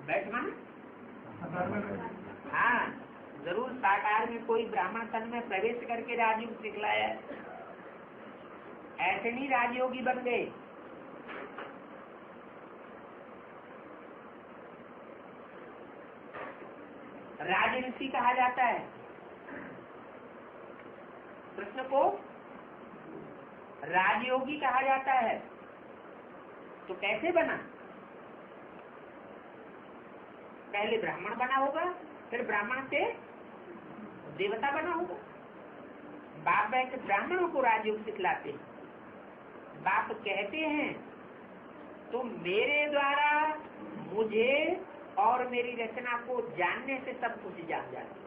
बैठ माना हाँ, जरूर साकार में कोई ब्राह्मण तन में प्रवेश करके राजयोग सिखलाया। ऐसे नहीं राजयोगी बन गए। राजऋषि कहा जाता है कृष्ण को, राजयोगी कहा जाता है। तो कैसे बना? पहले ब्राह्मण बना होगा, फिर ब्राह्मण से देवता बना होगा। बाप बैठ ब्राह्मणों को राजयोग सिखलाते हैं। बाप कहते हैं तुम मेरे द्वारा मुझे और मेरी रचना को जानने से सब कुछ जान जाते।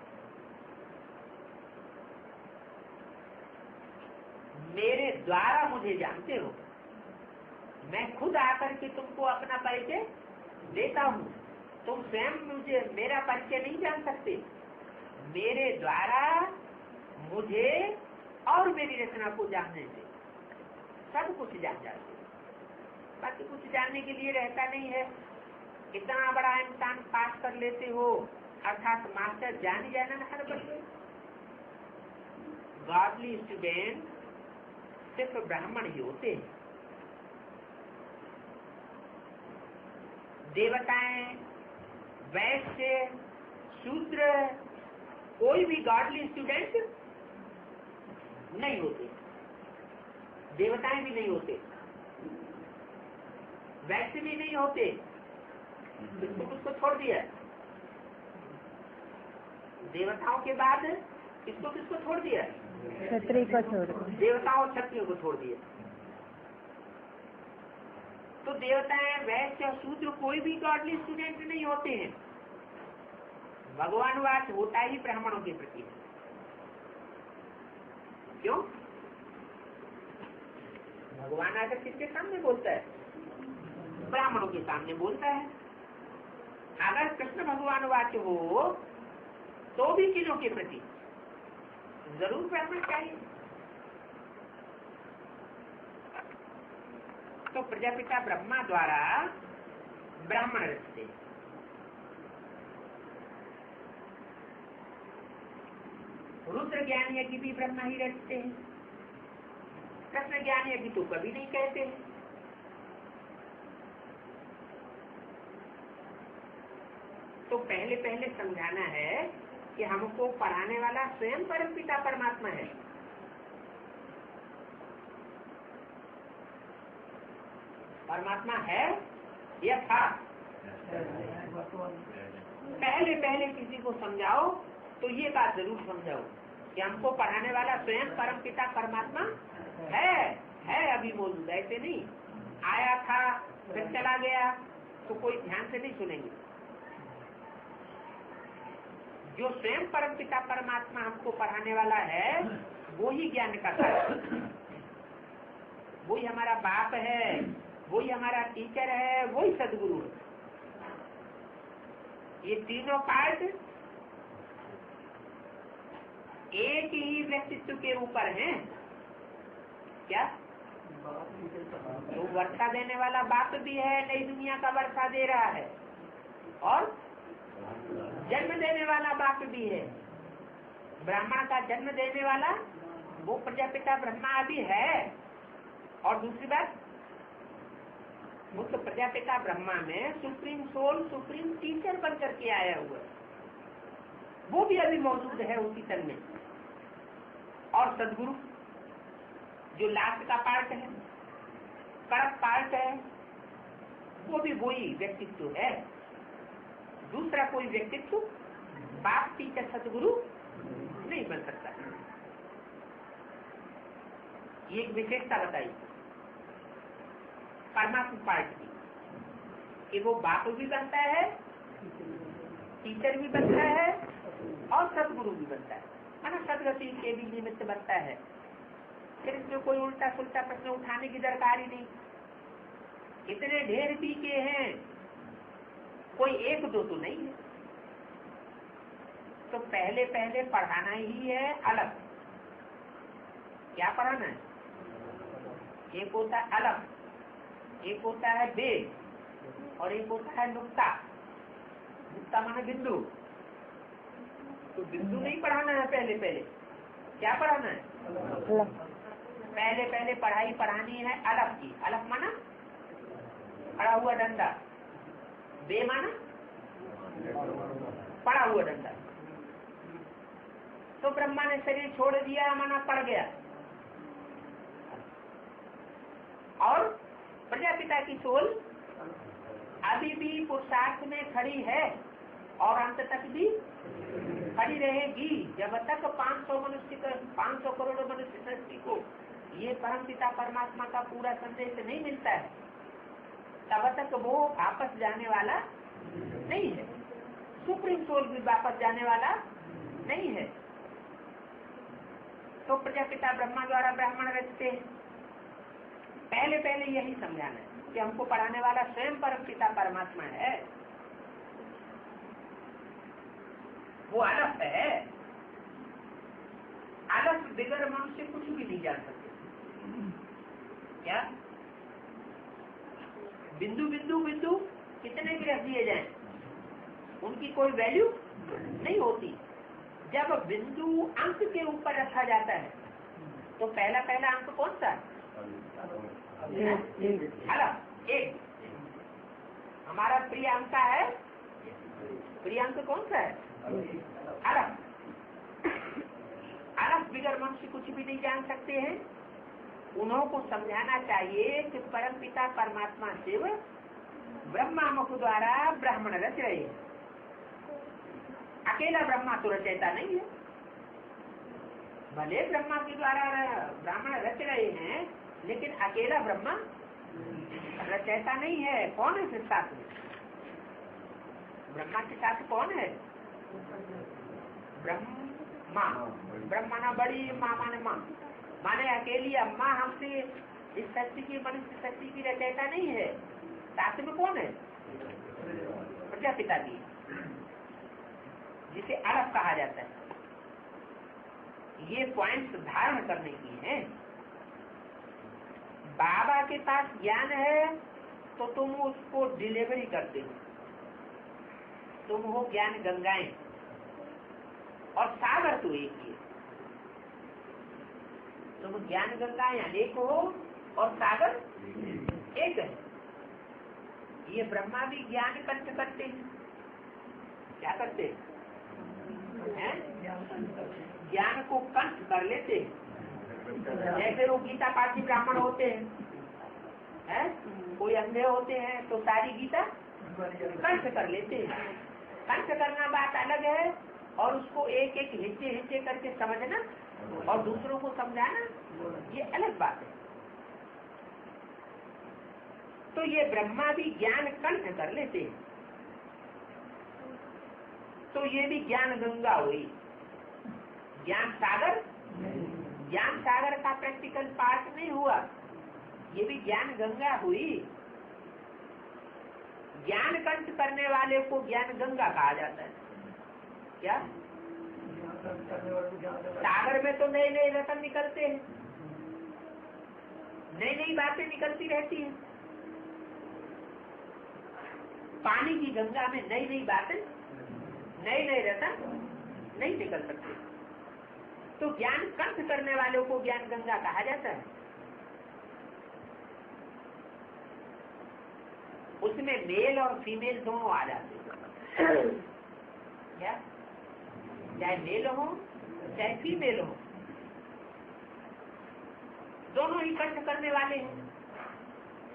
मेरे द्वारा मुझे जानते हो। मैं खुद आकर के तुमको अपना परिचय देता हूँ। तुम स्वयं मुझे मेरा परिचय नहीं जान सकते। मेरे द्वारा मुझे और मेरी रचना को जानने से सब कुछ जान जाते। बाकी कुछ जानने के लिए रहता नहीं है। इतना बड़ा इम्तिहान पास कर लेते हो, अर्थात मास्टर जान ही जाना हर बच्चे। गॉडली स्टूडेंट सिर्फ ब्राह्मण ही होते हैं। देवताएं, वैश्य, शूद्र कोई भी गॉडली स्टूडेंट नहीं होते। देवताएं भी नहीं होते, वैश्य भी नहीं होते। किसको छोड़ दिया? देवताओं के बाद किसको छोड़ दिया? क्षत्रिय को छोड़ दिया। देवताओं क्षत्रियों को छोड़ दिया। तो देवताएं, वैश्य और शूद्र कोई भी गॉडली स्टूडेंट नहीं होते हैं। भगवानवाद होता ही ब्राह्मणों के प्रति। क्यों? भगवान आकर किसके सामने बोलता है? ब्राह्मणों के सामने बोलता है। अगर कृष्ण भगवान वाच्य हो तो भी किनों के प्रति? जरूर ब्राह्मण चाहिए। तो प्रजापिता ब्रह्मा द्वारा ब्राह्मण रचते। रुद्र ज्ञान यज्ञ भी ब्रह्मा ही रचते हैं। कृष्ण ज्ञान यज्ञ तो कभी नहीं कहते हैं। तो पहले पहले समझाना है कि हमको पढ़ाने वाला स्वयं परमपिता परमात्मा है। परमात्मा है या था? पहले पहले किसी को समझाओ तो ये बात जरूर समझाओ कि हमको पढ़ाने वाला स्वयं परमपिता परमात्मा है अभी मौजूद। ऐसे नहीं आया था फिर चला गया तो कोई ध्यान से नहीं सुनेंगे। जो स्वयं परमपिता परमात्मा हमको पढ़ाने वाला है वो ही ज्ञान का सागर, वही हमारा बाप है, वही हमारा टीचर है, वही सदगुरु है। ये तीनों पार्ट एक ही व्यक्तित्व के ऊपर हैं। क्या? तो वर्षा देने वाला बाप भी है, नई दुनिया का वर्षा दे रहा है, और जन्म देने वाला बाप भी है। ब्राह्मण का जन्म देने वाला वो प्रजापिता ब्रह्मा भी है। और दूसरी बात, वो तो प्रजापिता ब्रह्मा में सुप्रीम सोल, सुप्रीम टीचर बन करके आया हुआ है, वो भी अभी मौजूद है उसी तन में। और सदगुरु जो लास्ट का पार्ट है, कड़क पार्ट है, वो भी वही व्यक्तित्व है। दूसरा कोई व्यक्तित्व बाप टीचर सदगुरु नहीं बन सकता। ये एक विशेषता बताई परमात्मा पार्ट की कि वो बाप भी बनता है, टीचर भी बनता है, और सदगुरु भी बनता है, माना सदगति के भी निमित्त बनता है। फिर इसमें कोई उल्टा सुल्टा प्रश्न उठाने की दरकार ही नहीं। इतने ढेर पीके हैं, कोई एक दो तो नहीं है। तो पहले पहले पढ़ाना ही है अलग। क्या पढ़ाना है? एक होता है अलग, एक होता है वेद, और एक होता है नुक्ता। नुक्ता माने बिंदु। तो बिंदु नहीं पढ़ाना है पहले पहले। क्या पढ़ाना है? पहले पहले पढ़ाई पढ़ानी है अलग की। अलग माना खड़ा हुआ डंडा, बे माना पड़ा हुआ डंडा। तो ब्रह्मा ने शरीर छोड़ दिया, माना पड़ गया। और प्रजापिता की सोल अभी भी पुरुषार्थ में खड़ी है, और अंत तक भी खड़ी रहेगी। जब तक 500 करोड़ मनुष्य सृष्टि को ये परमपिता परमात्मा का पूरा संदेश नहीं मिलता है, तब तक वो वापस जाने वाला नहीं है। सुप्रीम सोल भी वापस जाने वाला नहीं है। तो प्रजापिता ब्रह्मा द्वारा ब्राह्मण रचते हैं। पहले पहले यही समझाना है कि हमको पढ़ाने वाला स्वयं परमपिता परमात्मा है, वो अलग है। अलग बिगर मनुष्य कुछ भी नहीं जान सकते। क्या? बिंदु बिंदु बिंदु कितने भी रख दिए जाएं, उनकी कोई वैल्यू नहीं होती। जब बिंदु अंक के ऊपर रखा जाता है तो पहला पहला अंक कौन सा? अलग एक। हमारा प्रिय अंक है, प्रिय अंक कौन सा है? अलग। अलग बिगर मनुष्य कुछ भी नहीं जान सकते हैं। उन्हों को समझाना चाहिए कि परमपिता परमात्मा शिव ब्रह्मा मुख द्वारा ब्राह्मण रच रहे हैं। अकेला ब्रह्मा तो रचयिता नहीं है। भले ब्रह्मा के द्वारा ब्राह्मण रच रहे हैं, लेकिन अकेला ब्रह्मा रचयिता नहीं है। कौन है फिर साथ में? ब्रह्मा के साथ कौन है? ब्रह्मा। ब्रह्मा ना बड़ी, माँ माने माँ, माने अकेली अम्मा हमसे इस शक्ति की, मनुष्य शक्ति की रचयिता नहीं है। साथ में कौन है? प्रजापिता की, जिसे अलग कहा जाता है। ये पॉइंट्स धारण करने की है। बाबा के पास ज्ञान है तो तुम उसको डिलीवरी करते हो, तुम हो ज्ञान गंगाएं, और सागर तो एक ही है। तुम ज्ञान गंगाएं अनेक हो और सागर एक है। ये ब्रह्मा भी ज्ञान कंठ करते हैं। क्या करते हैं? ज्ञान को कंठ कर लेते हैं। जैसे वो गीता पाठी ब्राह्मण होते हैं, है। कोई अंधे होते हैं तो सारी गीता कंठ कर लेते हैं। कंठ करना बात अलग है, और उसको एक एक हिस्से हिस्से करके समझना और दूसरों को समझाना ये अलग बात है। तो ये ब्रह्मा भी ज्ञान कंठ कर लेते हैं, तो ये भी ज्ञान गंगा हुई। ज्ञान सागर, ज्ञान सागर का प्रैक्टिकल पार्ट नहीं हुआ, ये भी ज्ञान गंगा हुई। ज्ञान कंठ करने वाले को ज्ञान गंगा कहा जाता है। क्या सागर में तो नए नए रतन निकलते हैं, नई नई बातें निकलती रहती हैं। पानी की गंगा में नई नई बातें, नए नए रतन नहीं निकल सकते। तो ज्ञान कंठ करने वालों को ज्ञान गंगा कहा जाता है। उसमें मेल और फीमेल दोनों आ जाते हैं। क्या चाहे मेल हो चाहे फीमेल हो, दोनों ही कंठ करने वाले हैं।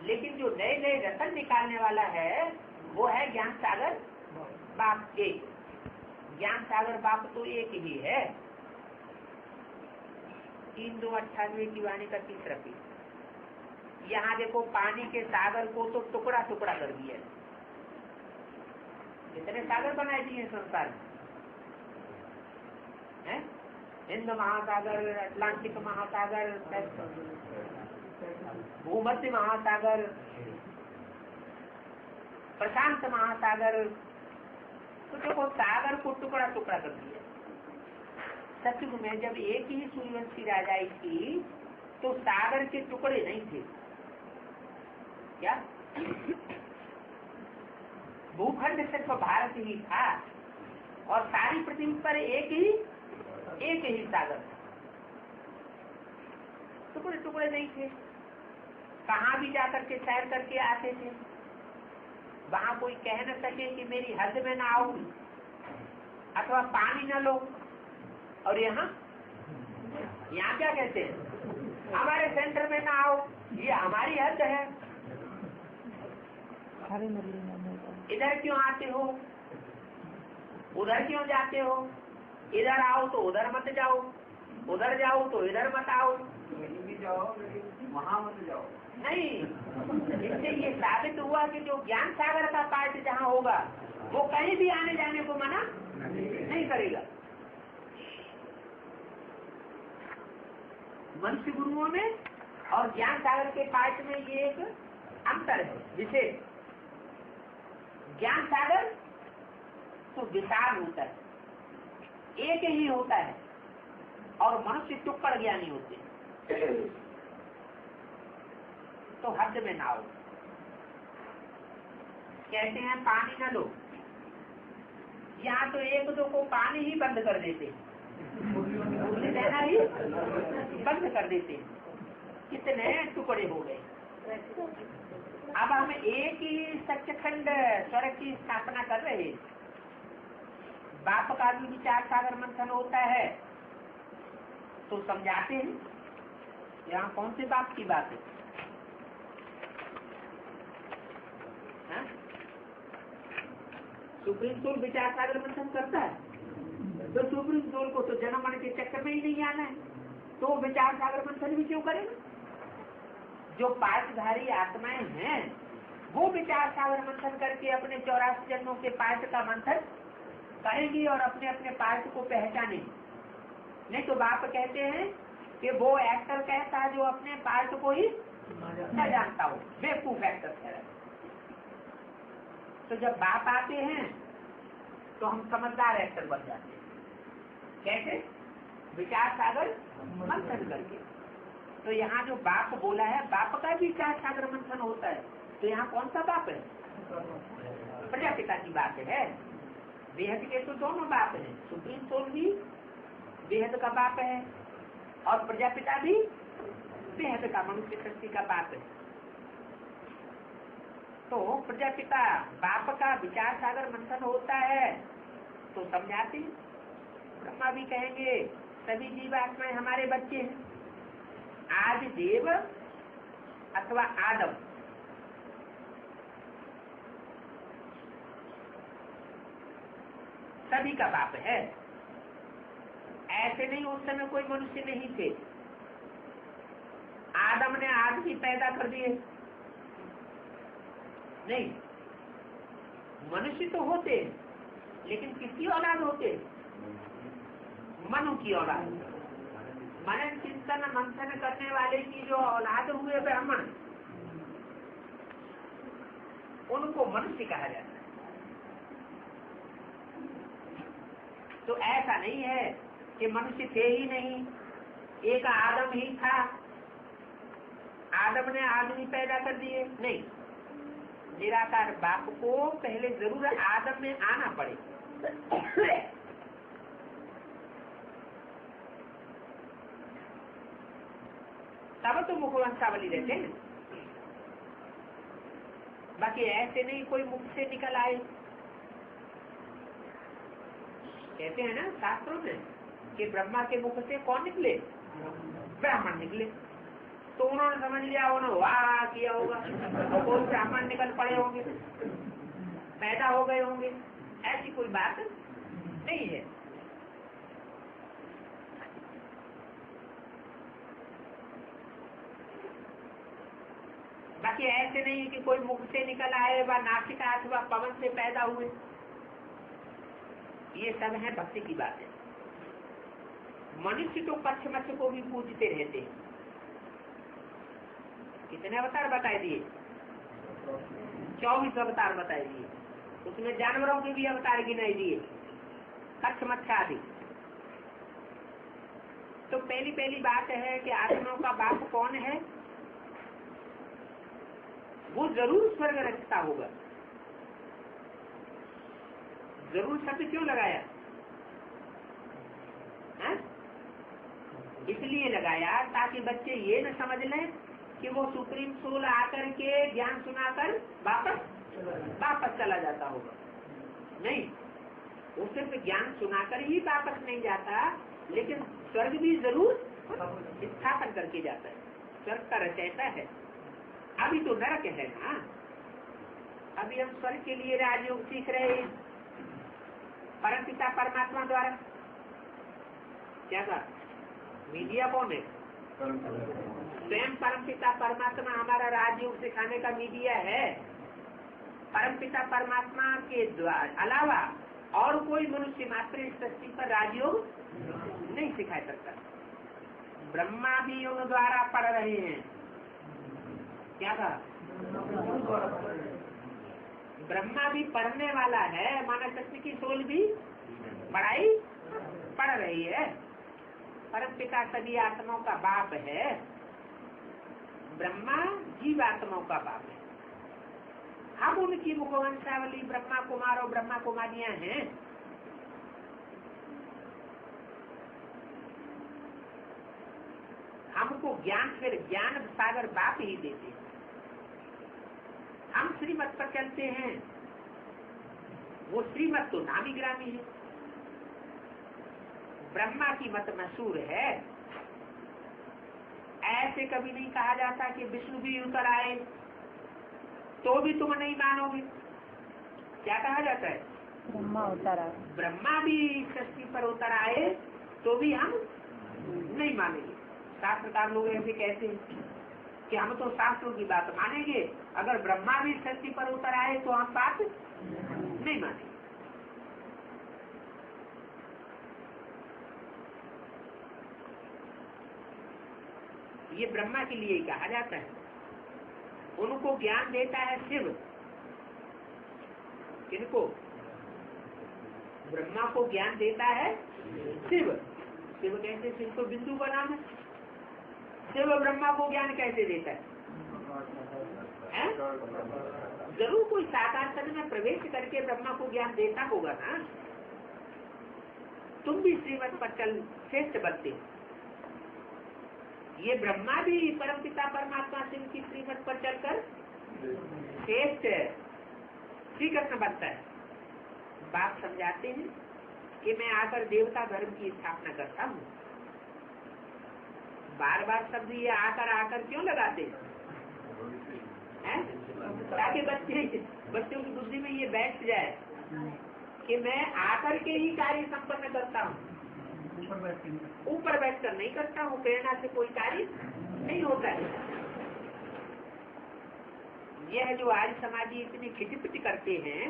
लेकिन जो नए नए रतन निकालने वाला है वो है ज्ञान सागर बाप एक। ज्ञान सागर बाप तो एक ही है। 3-2-98 की वाणी का तीसरा पीस। यहाँ देखो पानी के सागर को तो टुकड़ा टुकड़ा कर दिया। कितने सागर बनाए दिए संसार में, हिंद महासागर, अटलांटिक महासागर, भूमध्य महासागर, प्रशांत महासागर। तो देखो सागर को टुकड़ा टुकड़ा कर दिया। सतयुग में जब एक ही सूर्यवंशी राजाई थी तो सागर के टुकड़े नहीं थे। क्या भूखंड सिर्फ भारत ही था और सारी पृथ्वी पर एक ही सागर, टुकड़े टुकड़े नहीं थे। कहाँ भी जाकर के सैर करके आते थे, वहां कोई कह न सके कि मेरी हद में ना आओ अथवा पानी न लो। और यहाँ क्या कहते हैं, हमारे सेंटर में ना आओ, ये हमारी हद है। इधर क्यों आते हो, उधर क्यों जाते हो, इधर आओ तो उधर मत जाओ, उधर जाओ तो इधर मत आओ, भी जाओ वहाँ मत जाओ। नहीं। इससे ये साबित हुआ कि जो ज्ञान सागर का पार्ट जहाँ होगा वो कहीं भी आने जाने को मना नहीं करेगा। मनुष्य गुरुओं में और ज्ञान सागर के पार्ट में ये एक अंतर है विशेष। ज्ञान सागर तो विशाल होता है, एक ही होता है, और मनुष्य टुक्कड़ ज्ञानी होते हैं। तो हद में ना हो। कहते हैं पानी न लो, यहाँ तो एक दो को पानी ही बंद कर देते हैं, देना ही बंद कर देते हैं। कितने टुकड़े हो गए। अब हम एक ही सच्चखंड स्वर्ग की स्थापना कर रहे हैं। बाप का भी विचार सागर मंथन होता है तो समझाते हैं। यहाँ कौन से बाप की बात है? सुप्रीम कोर्ट विचार सागर मंथन करता है तो सुप्रीम कोर्ट को तो जन्म मरण के चक्कर में ही नहीं आना है, तो विचार सागर मंथन भी क्यों करेगा? जो पाठधारी आत्माएं हैं वो विचार सागर मंथन करके अपने 84 जन्मों के पाठ का मंथन करेंगी और अपने अपने पाठ को पहचानेंगे। नहीं तो बाप कहते हैं कि वो एक्टर कहता है जो अपने पार्ट को ही न जानता हो, बेवकूफ एक्टर कह रहा है। तो जब बाप आते हैं तो हम समझदार एक्टर बन जाते हैं। कैसे? विचार सागर मंथन करके। तो यहाँ जो बाप बोला है, बाप का भी विचार सागर मंथन होता है। तो यहाँ कौन सा बाप है? प्रजापिता की बात है। बेहद के तो दोनों बाप हैं, सुप्रीम सोल भी बेहद का बाप है और प्रजापिता भी बेहद का मनुष्य शक्ति का बाप है। तो प्रजापिता बाप का विचार सागर मंथन होता है तो समझाते हैं। ब्रह्मा भी कहेंगे सभी जीवात्माएं हमारे बच्चे हैं। आज देव अथवा आदम सभी का बाप है। ऐसे नहीं उस समय कोई मनुष्य नहीं थे, आदम ने आदमी पैदा कर दिए, नहीं, मनुष्य तो होते लेकिन किसकी औलाद होते? मनु की औलाद। मनन चिंतन मंथन करने वाले की जो औलाद हुए ब्राह्मण, उनको मनुष्य कहा जाता है। तो ऐसा नहीं है कि मनुष्य थे ही नहीं, एक आदम ही था, आदम ने आदमी पैदा कर दिए, नहीं। निराकार बाप को पहले जरूर आदम में आना पड़े। तब तो मुखवंशावली रहते हैं, बाकी ऐसे नहीं कोई मुख से निकल आए। कहते हैं ना शास्त्रों में कि ब्रह्मा के मुख से कौन निकले? ब्राह्मण निकले। तो उन्होंने समझ लिया, उन्होंने वाह किया होगा, तो कोई ब्राह्मण निकल पड़े होंगे, पैदा हो गए होंगे। ऐसी कोई बात नहीं है। बाकी ऐसे नहीं कि कोई मुख से निकल आए व नासिका अथवा पवन से पैदा हुए। ये सब है भक्ति की बातें। मनुष्य तो पक्ष मक्ष को भी पूजते रहते हैं। कितने अवतार बताए दिए? 24 अवतार बताए दिए। उसमें जानवरों के भी अवतार गिनाए दिए, कच्छ मच्छ आदि। तो पहली बात है कि आत्माओं का बाप कौन है? वो जरूर स्वर्ग रखता होगा। जरूर शब्द क्यों लगाया? है? इसलिए लगाया ताकि बच्चे ये न समझ लें कि वो सुप्रीम सोल आकर के ज्ञान सुनाकर वापस चला जाता होगा। नहीं, वो सिर्फ ज्ञान सुनाकर ही वापस नहीं जाता, लेकिन स्वर्ग भी जरूर स्थापन करके जाता है। स्वर्ग का रचयिता है। अभी तो नरक है ना, अभी हम स्वर्ग के लिए राजयोग सीख रहे हैं परमपिता परमात्मा द्वारा। क्या कहा? मीडिया कौन है? स्वयं परमपिता परमात्मा हमारा राजयोग सिखाने का मीडिया है। परमपिता परमात्मा के अलावा और कोई मनुष्य मात्र इस सृष्टि पर राजयोग नहीं सिखा सकता। ब्रह्मा भी उन द्वारा पढ़ रहे हैं। क्या कहा? ब्रह्मा भी पढ़ने वाला है, मानव शक्ति की सोल भी पढ़ाई पढ़ रही है। परमपिता सभी आत्माओं का बाप है, ब्रह्मा जीवात्माओं का बाप है। हम उनकी मुखवंशावली ब्रह्मा कुमार और ब्रह्मा कुमारियां हैं। हमको ज्ञान फिर ज्ञान सागर बाप ही देते हैं। हम श्रीमत पर चलते हैं, वो श्रीमत तो नामी ग्रामी है। ब्रह्मा की मत मशहूर है। ऐसे कभी नहीं कहा जाता कि विष्णु भी उतर आए तो भी तुम नहीं मानोगे। क्या कहा जाता है? ब्रह्मा उतर आए। ब्रह्मा भी सृष्टि पर उतर आए तो भी हम नहीं मानेंगे। शास्त्रकार लोग ऐसे कहते हैं कि हम तो शास्त्रों की बात मानेंगे, अगर ब्रह्मा भी सृष्टि पर उतर आए तो हम बात नहीं मानेंगे। ये ब्रह्मा के लिए कहा जाता है। उनको ज्ञान देता है शिव। किनको? ब्रह्मा को ज्ञान देता है शिव। शिव कैसे? शिव तो बिंदु का नाम है। शिव ब्रह्मा को ज्ञान कैसे देता है? जरूर कोई साकार तन में प्रवेश करके ब्रह्मा को ज्ञान देता होगा ना। तुम भी श्रीमत पर चल श्रेष्ठ बनते। ये ब्रह्मा भी परमपिता परमात्मा शिव की श्रीमत पर चलकर श्रेष्ठ श्री कृष्ण बनता है। बात समझाते हैं कि मैं आकर देवता धर्म की स्थापना करता हूँ। बार बार शब्द ये आकर क्यों लगाते हैं? ताकि बच्चों की बुद्धि में ये बैठ जाए कि मैं आकर के ही कार्य संपन्न करता हूँ, ऊपर बैठकर नहीं करता हूँ। प्रेरणा से कोई कार्य नहीं होता है। यह जो आज समाजी इतनी खिचपिच करते हैं,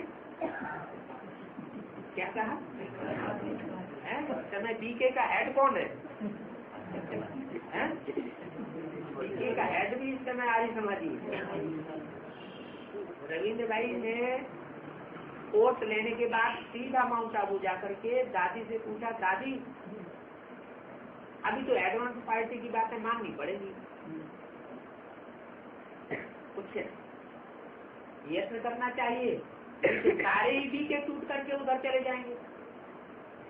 क्या कहा समय बीके का हेड कौन है? बीके का हेड भी इस समय आर्य समाजी है। रविंद्र भाई ने कोर्स लेने के बाद सीधा माउंट आबू जाकर के दादी से पूछा, दादी अभी तो एडवांस पार्टी की बातें माननी पड़ेगी, कुछ यत्न करना चाहिए, सारे ही बीके टूट करके उधर चले जाएंगे।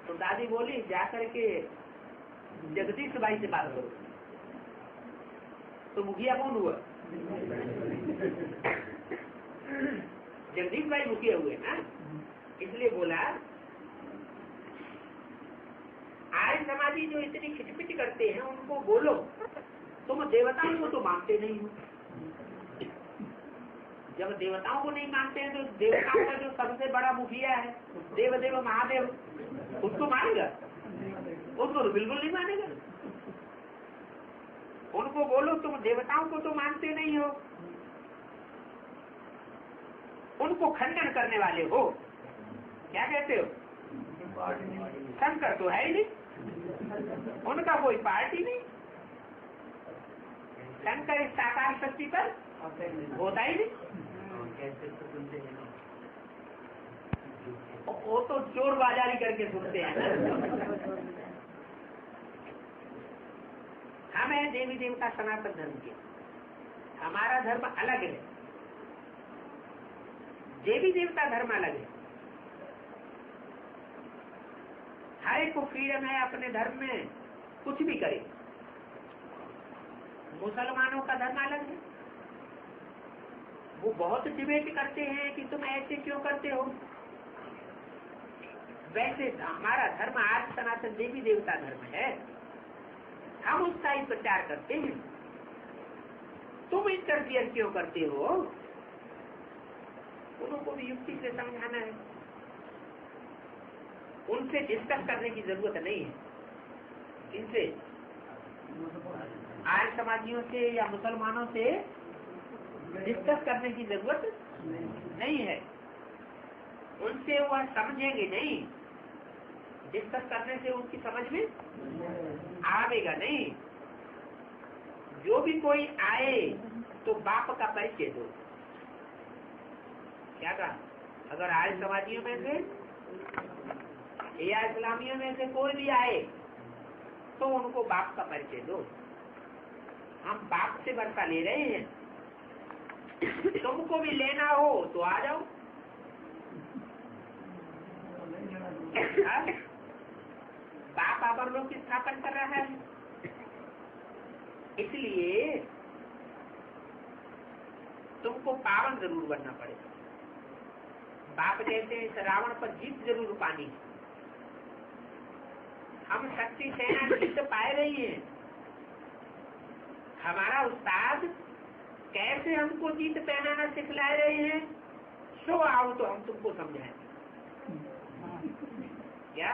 तो दादी बोली, जाकर के जगदीश भाई से बात करो। तो मुखिया कौन हुआ? जगदीश भाई मुखिया हुए ना। इसलिए बोला आर्य समाजी जो इतनी खिचपिच करते हैं उनको बोलो, तुम देवताओं को तो मानते नहीं हो। जब देवताओं को नहीं मानते हैं तो देवताओं का जो सबसे बड़ा मुखिया है देवदेव महादेव, उसको मानेगा? उसको तो बिल्कुल नहीं मानेगा। उनको बोलो तुम देवताओं को तो मानते नहीं हो, उनको खंडन करने वाले हो। क्या कहते हो? शंकर तो है ही नहीं, उनका कोई पार्टी नहीं। शंकर इस साकार शक्ति पर होता ही नहीं। वो तो चोर बाजारी करके सुनते हैं। हम है देवी देवता सनातन धर्म के, हमारा धर्म अलग है, देवी देवता धर्म अलग है। हर एक को फ्रीडम है अपने धर्म में कुछ भी करे। मुसलमानों का धर्म अलग है, वो बहुत डिबेट करते हैं कि तुम ऐसे क्यों करते हो। वैसे हमारा धर्म आज सनातन देवी देवता धर्म है, हम उसका ही प्रचार करते हैं। तुम इंटरफियर क्यों करते हो? उनको भी युक्ति से समझाना है, उनसे डिस्कस करने की जरूरत नहीं है। इनसे आर्य समाजियों से या मुसलमानों से डिस्कस करने की जरूरत नहीं है। उनसे वह समझेंगे नहीं, डिस्कस करने से उनकी समझ में आवेगा नहीं। जो भी कोई आए तो बाप का परिचय दो। क्या कहा? अगर आर्य समाजियों में से या इस्लामियों में से कोई भी आए तो उनको बाप का परिचय दो। हम बाप से वर्षा ले रहे हैं, तुमको भी लेना हो तो आ जाओ। बाप अवरलोक की स्थापन कर रहा है, इसलिए तुमको पावन जरूर बनना पड़ेगा। बाप कहते हैं रावण पर जीत जरूर पानी। हम शक्ति सेना जीत पाए रही हैं। हमारा उस्ताद कैसे हमको जीत पहनाना सिखला रहे हैं, सो आओ तो हम तुमको समझाएं। क्या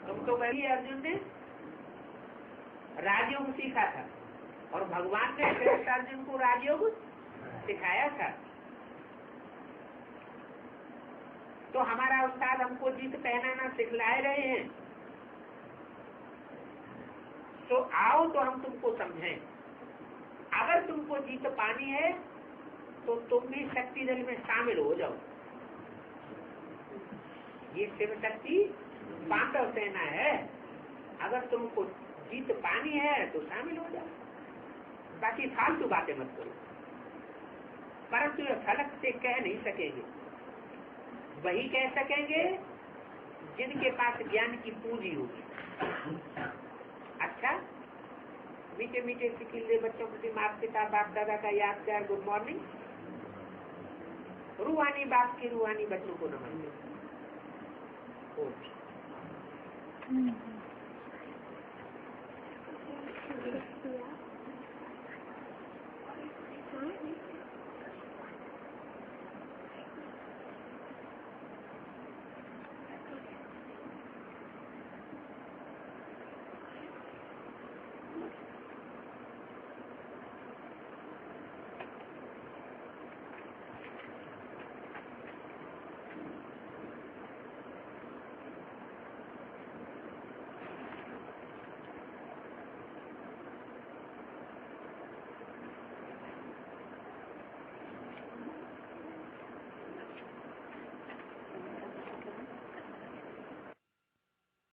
तुमको कभी अर्जुन ने राजयोग सीखा था और भगवान ने अर्जुन को राजयोग सिखाया था। तो हमारा उस्ताद हमको जीत पहनाना सिखला रहे हैं, तो आओ तो हम तुमको समझें। अगर तुमको जीत पानी है तो तुम भी शक्ति दल में शामिल हो जाओ। ये शिव शक्ति पांडव सेना है, अगर तुमको जीत पानी है तो शामिल हो जाओ। बाकी फालतू बातें मत करो। परंतु ये फलक से कह नहीं सकेंगे, वही कह सकेंगे जिनके पास ज्ञान की पूंजी होगी। अच्छा, मीठे मीठे सिकिले बच्चों प्रति माता पिता बाप दादा का याद प्यार, गुड मॉर्निंग। रूहानी बाप के रूहानी बच्चों को नमस्ते।